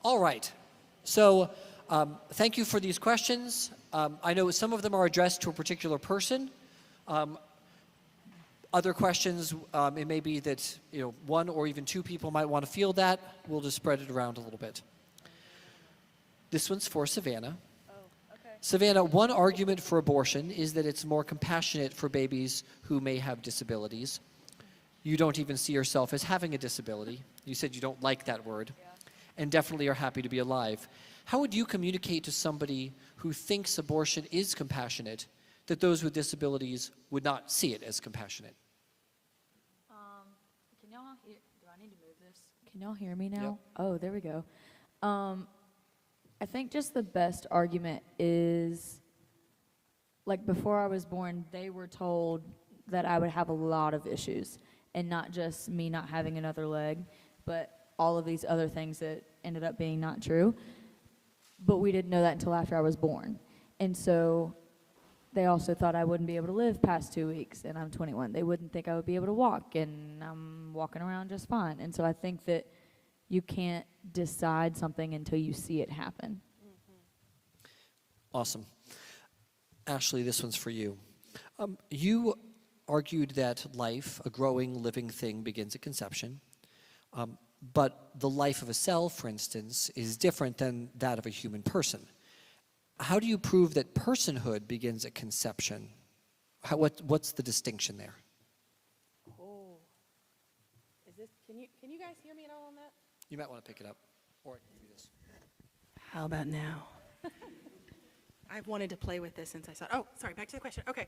All right. So thank you for these questions. I know some of them are addressed to a particular person. Other questions, it may be that one or even two people might want to field that. We'll just spread it around a little bit. This one's for Savannah. Savannah, one argument for abortion is that it's more compassionate for babies who may have disabilities. You don't even see yourself as having a disability. You said you don't like that word. And definitely are happy to be alive. How would you communicate to somebody who thinks abortion is compassionate that those with disabilities would not see it as compassionate? Can y'all hear? Do I need to move this? Can y'all hear me now? Yep. Oh, there we go. I think just the best argument is, like, before I was born, they were told that I would have a lot of issues, and not just me not having another leg, but all of these other things that ended up being not true. But we didn't know that until after I was born. And so they also thought I wouldn't be able to live past 2 weeks, and I'm 21. They wouldn't think I would be able to walk, and I'm walking around just fine. And so I think that you can't decide something until you see it happen. Awesome. Ashley, this one's for you. You argued that life, a growing, living thing, begins at conception. But the life of a cell, for instance, is different than that of a human person. How do you prove that personhood begins at conception? What's the distinction there? Oh. Can you guys hear me at all on that? You might want to pick it up or do this. How about now? I've wanted to play with this since I saw it. Oh, sorry, back to the question. Okay.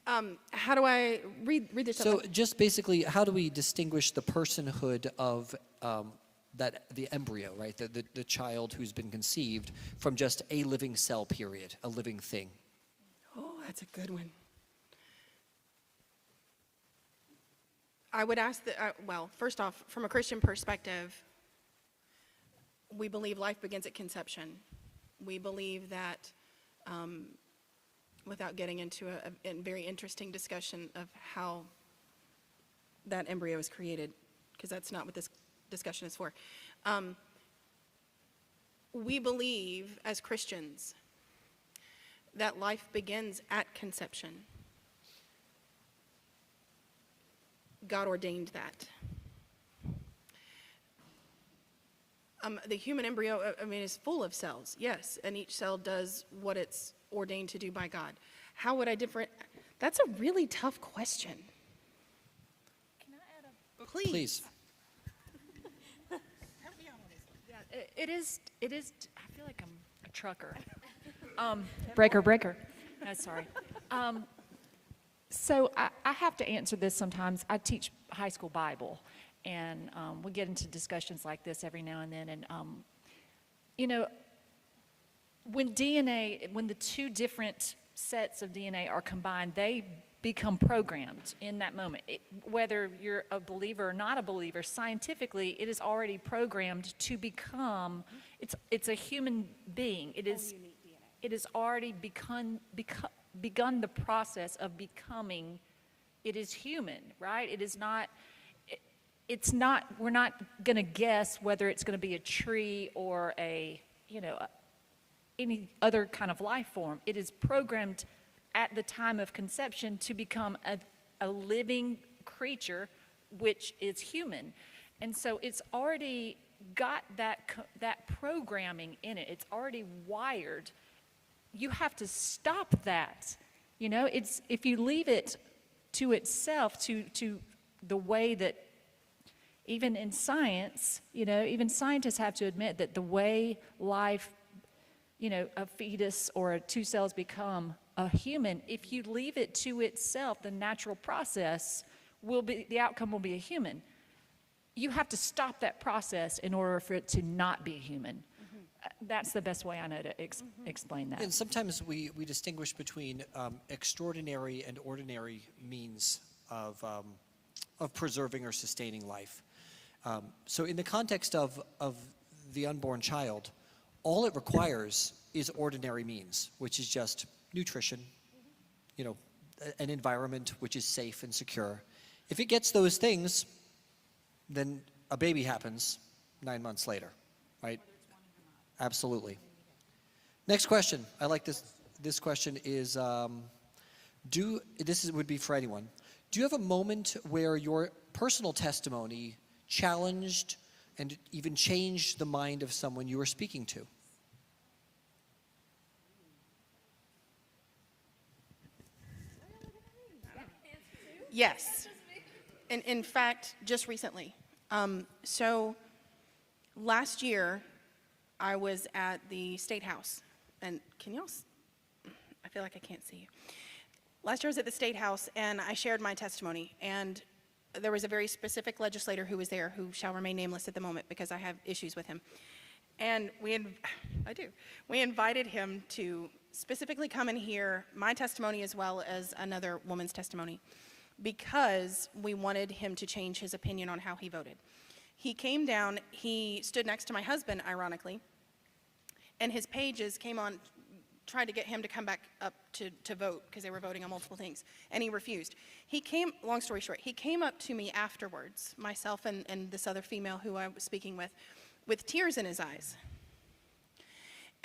How do I read this? So just basically, how do we distinguish the personhood of the embryo, right? The child who's been conceived from just a living cell, period, a living thing? Oh, that's a good one. I would ask well, first off, from a Christian perspective, we believe life begins at conception. We believe that, without getting into a very interesting discussion of how that embryo is created, because that's not what this discussion is for. We believe as Christians that life begins at conception. God ordained that. The human embryo, is full of cells, yes, and each cell does what it's ordained to do by God. How would I That's a really tough question. Can I add a... Please. Help me out on this one. Yeah, it is, I feel like I'm a trucker. Breaker. No, sorry. So I have to answer this sometimes. I teach high school Bible, and we get into discussions like this every now and then. And, when the two different sets of DNA are combined, they become programmed in that moment. Whether you're a believer or not a believer, scientifically, it is already programmed to become, it's a human being. It has already begun the process of becoming. It is human, right? We're not going to guess whether it's going to be a tree or any other kind of life form. It is programmed at the time of conception to become a living creature, which is human. And so it's already got that programming in it. It's already wired. You have to stop that. If you leave it to itself, to the way that, even in science, even scientists have to admit that the way life, a fetus or two cells become a human, if you leave it to itself, the natural process the outcome will be a human. You have to stop that process in order for it to not be human. That's the best way I know to explain that. And sometimes we distinguish between extraordinary and ordinary means of preserving or sustaining life. So in the context of the unborn child, all it requires is ordinary means, which is just nutrition, an environment which is safe and secure. If it gets those things, then a baby happens 9 months later, right? Absolutely. Next question. I like this. This question is, would be for anyone. Do you have a moment where your personal testimony challenged and even changed the mind of someone you were speaking to? Yes. And in fact, just recently. So last year, I was at the State House. And can y'all, I feel like I can't see you. Last year I was at the State House and I shared my testimony. And there was a very specific legislator who was there who shall remain nameless at the moment because I have issues with him. And we invited him to specifically come and hear my testimony as well as another woman's testimony because we wanted him to change his opinion on how he voted. He came down, he stood next to my husband, ironically, and his pages came on, tried to get him to come back up to vote because they were voting on multiple things, and he refused. He came, long story short, he came up to me afterwards, myself and this other female who I was speaking with tears in his eyes,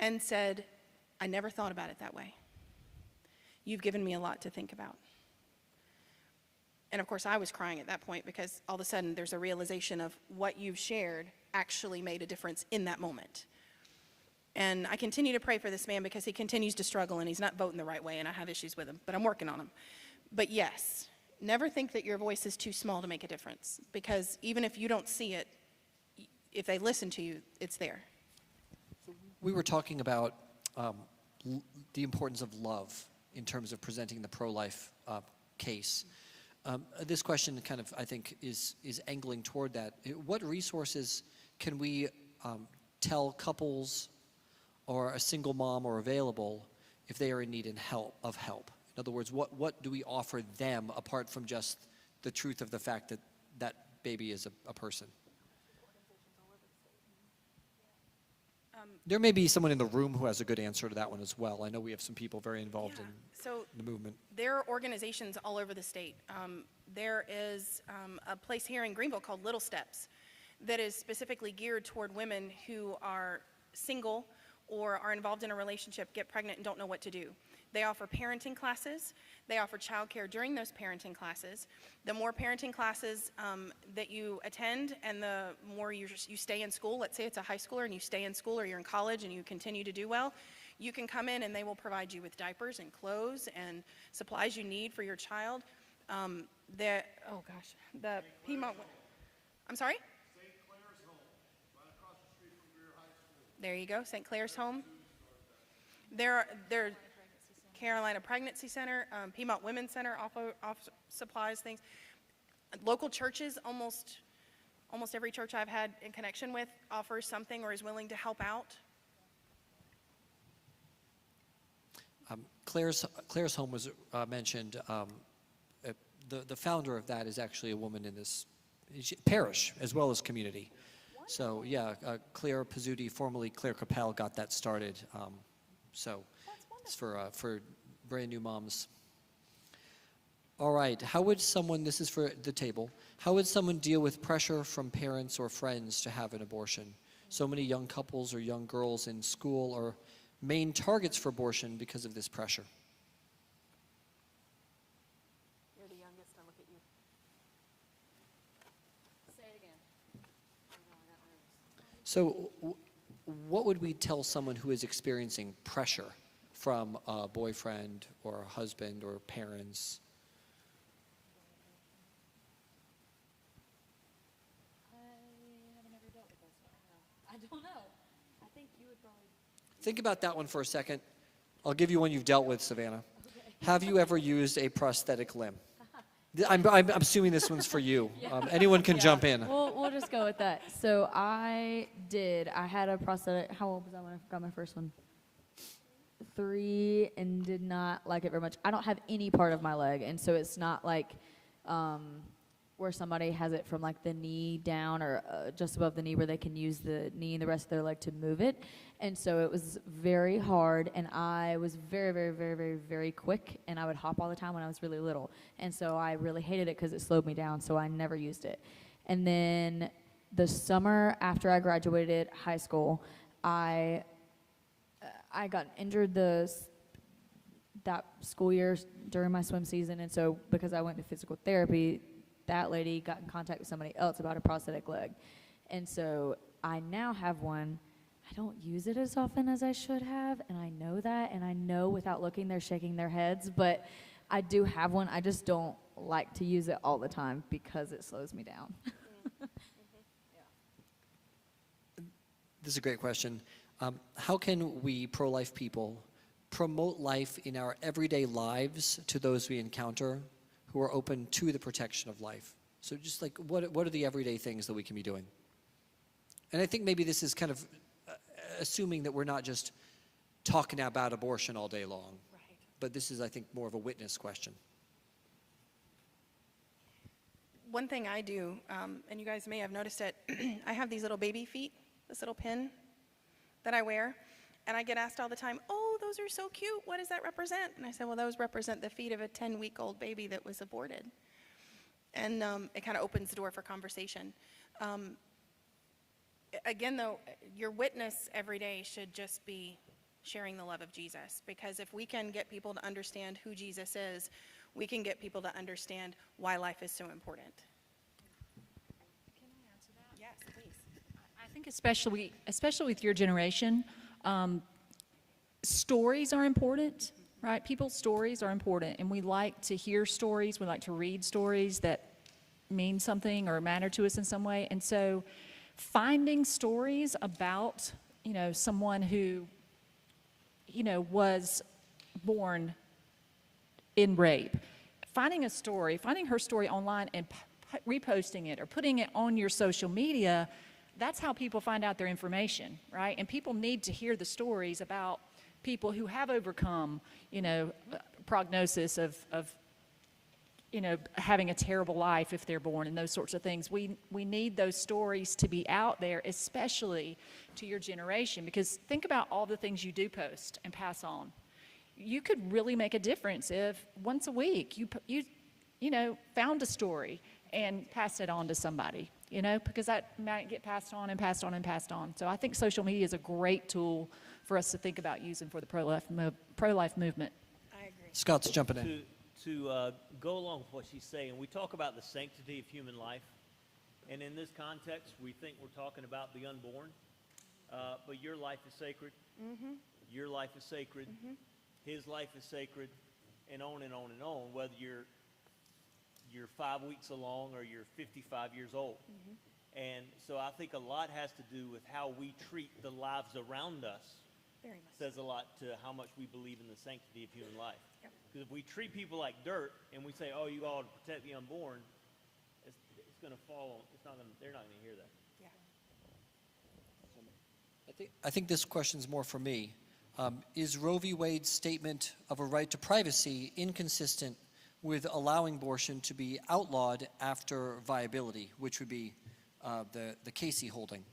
and said, "I never thought about it that way. You've given me a lot to think about." And of course I was crying at that point because all of a sudden there's a realization of what you've shared actually made a difference in that moment. And I continue to pray for this man because he continues to struggle and he's not voting the right way and I have issues with him, but I'm working on him. But yes, never think that your voice is too small to make a difference because even if you don't see it, if they listen to you, it's there. We were talking about the importance of love in terms of presenting the pro-life case. This question kind of, I think, is angling toward that. What resources can we tell couples or a single mom are available if they are in need of help? In other words, what do we offer them apart from just the truth of the fact that that baby is a person? There may be someone in the room who has a good answer to that one as well. I know we have some people very involved in the movement. There are organizations all over the state. There is a place here in Greenville called Little Steps that is specifically geared toward women who are single or are involved in a relationship, get pregnant, and don't know what to do. They offer parenting classes. They offer childcare during those parenting classes. The more parenting classes that you attend and the more you stay in school, let's say it's a high schooler and you stay in school or you're in college and you continue to do well, you can come in and they will provide you with diapers and clothes and supplies you need for your child. The Piedmont, I'm sorry? St. Clair's Home, right across the street from Greer High School. There you go, St. Clair's Home. There Carolina Pregnancy Center, Piedmont Women's Center offer supplies, things. Local churches, almost every church I've had in connection with offers something or is willing to help out. Claire's Home was mentioned. The founder of that is actually a woman in this parish as well as community. So yeah, Claire Pizzuti, formerly Claire Capel, got that started. So it's for brand new moms. All right, how would someone, this is for the table, how would someone deal with pressure from parents or friends to have an abortion? So many young couples or young girls in school are main targets for abortion because of this pressure. You're the youngest, I look at you. Say it again. So what would we tell someone who is experiencing pressure from a boyfriend or a husband or parents? I don't know. I think you would probably. Think about that one for a second. I'll give you one you've dealt with, Savannah. Okay. Have you ever used a prosthetic limb? I'm assuming this one's for you. Anyone can jump in. We'll just go with that. So I had a prosthetic. How old was I when I got my first one? 3, and did not like it very much. I don't have any part of my leg, and so it's not like where somebody has it from like the knee down or just above the knee where they can use the knee and the rest of their leg to move it. And so it was very hard, and I was very, very, very, very, very quick, and I would hop all the time when I was really little. And so I really hated it because it slowed me down, so I never used it. And then the summer after I graduated high school, I got injured that school year during my swim season, and so because I went to physical therapy, that lady got in contact with somebody else about a prosthetic leg. And so I now have one. I don't use it as often as I should have, and I know that, and I know without looking they're shaking their heads, but I do have one. I just don't like to use it all the time because it slows me down. This is a great question. How can we pro-life people promote life in our everyday lives to those we encounter who are open to the protection of life? So just like, what are the everyday things that we can be doing? And I think maybe this is kind of assuming that we're not just talking about abortion all day long. Right. But this is, I think, more of a witness question. One thing I do, and you guys may have noticed it, I have these little baby feet, this little pin that I wear, and I get asked all the time, oh, those are so cute, what does that represent? And I said, well, those represent the feet of a 10-week-old baby that was aborted. And it kind of opens the door for conversation. Again, though, your witness every day should just be sharing the love of Jesus, because if we can get people to understand who Jesus is, we can get people to understand why life is so important. Can I answer that? Yes, please. I think especially with your generation, stories are important, right? People's stories are important, and we like to hear stories. We like to read stories that mean something or matter to us in some way. And so finding stories about, someone who, was born in rape, finding her story online and reposting it or putting it on your social media, that's how people find out their information, right? And people need to hear the stories about people who have overcome, prognosis of having a terrible life if they're born and those sorts of things. We need those stories to be out there, especially to your generation, because think about all the things you do post and pass on. You could really make a difference if once a week you found a story and passed it on to somebody, because that might get passed on and passed on and passed on. So I think social media is a great tool for us to think about using for the pro-life movement. I agree. Scott's jumping in. To go along with what she's saying, we talk about the sanctity of human life, and in this context, we think we're talking about the unborn, but your life is sacred. Mm-hmm. Your life is sacred. Mm-hmm. His life is sacred, and on and on and on, whether you're 5 weeks along or you're 55 years old. Mm-hmm. And so I think a lot has to do with how we treat the lives around us. Very much. Says a lot to how much we believe in the sanctity of human life. Yep. Because if we treat people like dirt and we say, oh, you ought to protect the unborn, it's going to fall on, they're not going to hear that. Yeah. I think this question's more for me. Is Roe v. Wade's statement of a right to privacy inconsistent with allowing abortion to be outlawed after viability, which would be the Casey holding?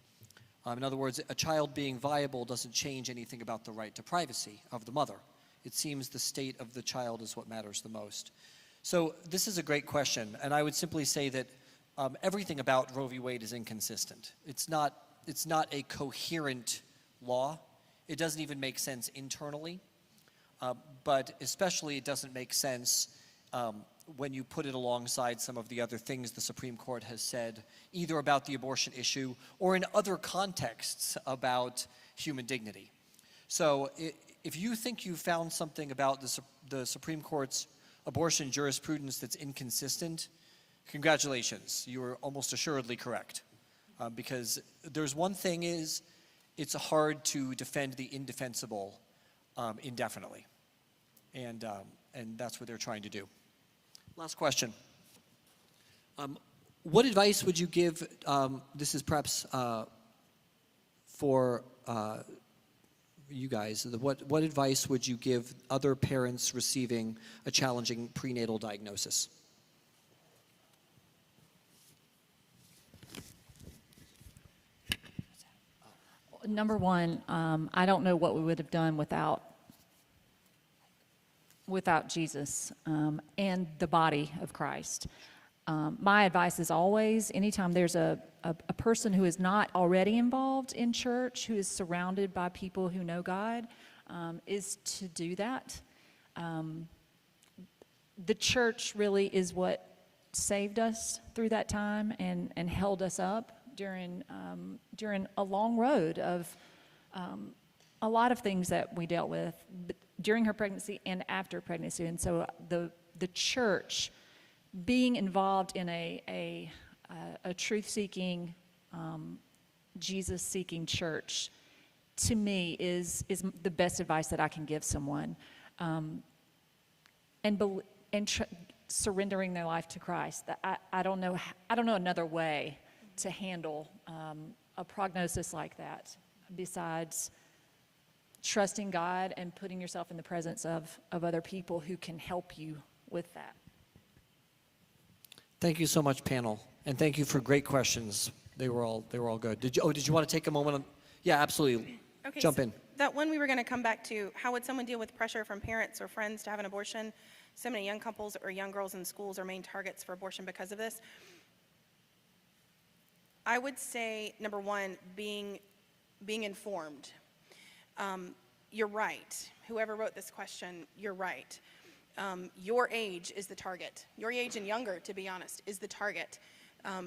In other words, a child being viable doesn't change anything about the right to privacy of the mother. It seems the state of the child is what matters the most. So this is a great question, and I would simply say that everything about Roe v. Wade is inconsistent. It's not a coherent law. It doesn't even make sense internally, but especially it doesn't make sense when you put it alongside some of the other things the Supreme Court has said, either about the abortion issue or in other contexts about human dignity. So if you think you found something about the Supreme Court's abortion jurisprudence that's inconsistent, congratulations, you are almost assuredly correct. Because there's one thing is, it's hard to defend the indefensible indefinitely. And that's what they're trying to do. Last question. What advice would you give, this is perhaps for you guys, what advice would you give other parents receiving a challenging prenatal diagnosis? Number one, I don't know what we would have done without Jesus and the body of Christ. My advice is always, anytime there's a person who is not already involved in church, who is surrounded by people who know God, is to do that. The church really is what saved us through that time and held us up during a long road of a lot of things that we dealt with during her pregnancy and after pregnancy. And so the church being involved in a truth-seeking, Jesus-seeking church, to me, is the best advice that I can give someone. Surrendering their life to Christ. I don't know another way to handle a prognosis like that besides trusting God and putting yourself in the presence of other people who can help you with that. Thank you so much, panel, and thank you for great questions. They were all good. Did you want to take a moment? Yeah, absolutely. Okay, Jump so in. that one we were going to come back to, how would someone deal with pressure from parents or friends to have an abortion? So many young couples or young girls in schools are main targets for abortion because of this. I would say, number one, being informed. You're right. Whoever wrote this question, you're right. Your age is the target. Your age and younger, to be honest, is the target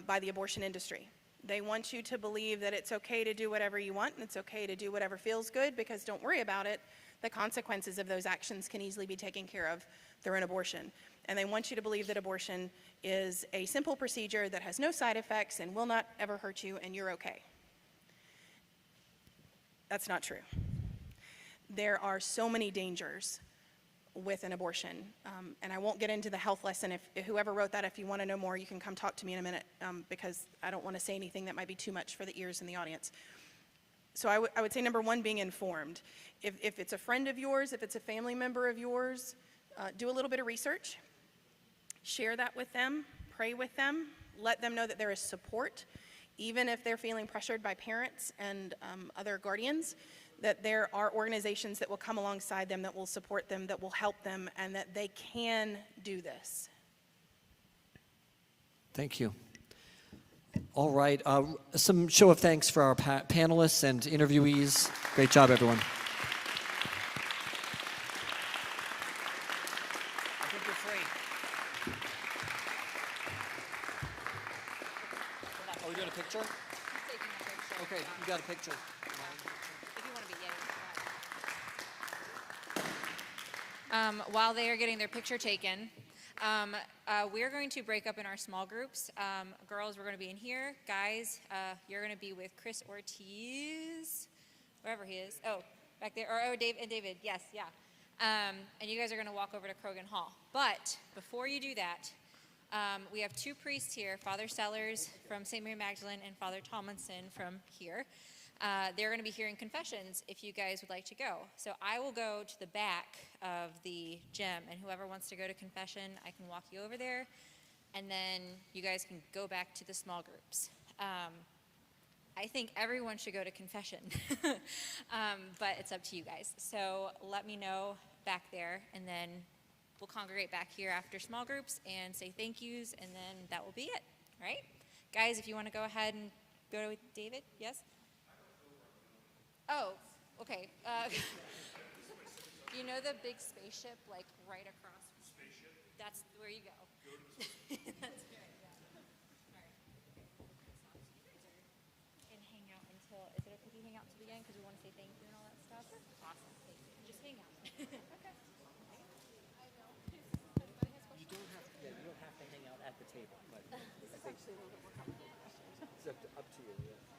by the abortion industry. They want you to believe that it's okay to do whatever you want and it's okay to do whatever feels good, because don't worry about it. The consequences of those actions can easily be taken care of through an abortion. And they want you to believe that abortion is a simple procedure that has no side effects and will not ever hurt you and you're okay. That's not true. There are so many dangers with an abortion. And I won't get into the health lesson. If whoever wrote that, if you want to know more, you can come talk to me in a minute, because I don't want to say anything that might be too much for the ears in the audience. So I would say, number one, being informed. If it's a friend of yours, if it's a family member of yours, do a little bit of research. Share that with them. Pray with them. Let them know that there is support, even if they're feeling pressured by parents and other guardians, that there are organizations that will come alongside them, that will support them, that will help them, and that they can do this. Thank you. All right, some show of thanks for our panelists and interviewees. Great job, everyone. I think you're free. Are we doing a picture? Okay, you got a picture. While they are getting their picture taken, we're going to break up in our small groups. Girls, we're going to be in here. Guys, you're going to be with Chris Ortiz, wherever he is. Oh, back there. Or David. Yes, yeah. And you guys are going to walk over to Krogan Hall. But before you do that, we have two priests here, Father Sellers from St. Mary Magdalene and Father Tomlinson from here. They're going to be hearing confessions if you guys would like to go. So I will go to the back of the gym, and whoever wants to go to confession, I can walk you over there, and then you guys can go back to the small groups. I think everyone should go to confession, but it's up to you guys. So let me know back there, and then we'll congregate back here after small groups and say thank yous, and then that will be it, right? Guys, if you want to go ahead and go with David, yes? Oh, okay. You know the big spaceship, like right across? Spaceship? That's where you go. That's right, yeah. All right. And hang out until, is it okay if you hang out until the end because we want to say thank you and all that stuff? Awesome, thank you. Just hang out. Okay. You don't have to hang out at the table, but this is actually a little bit more complicated. It's up to you, yeah.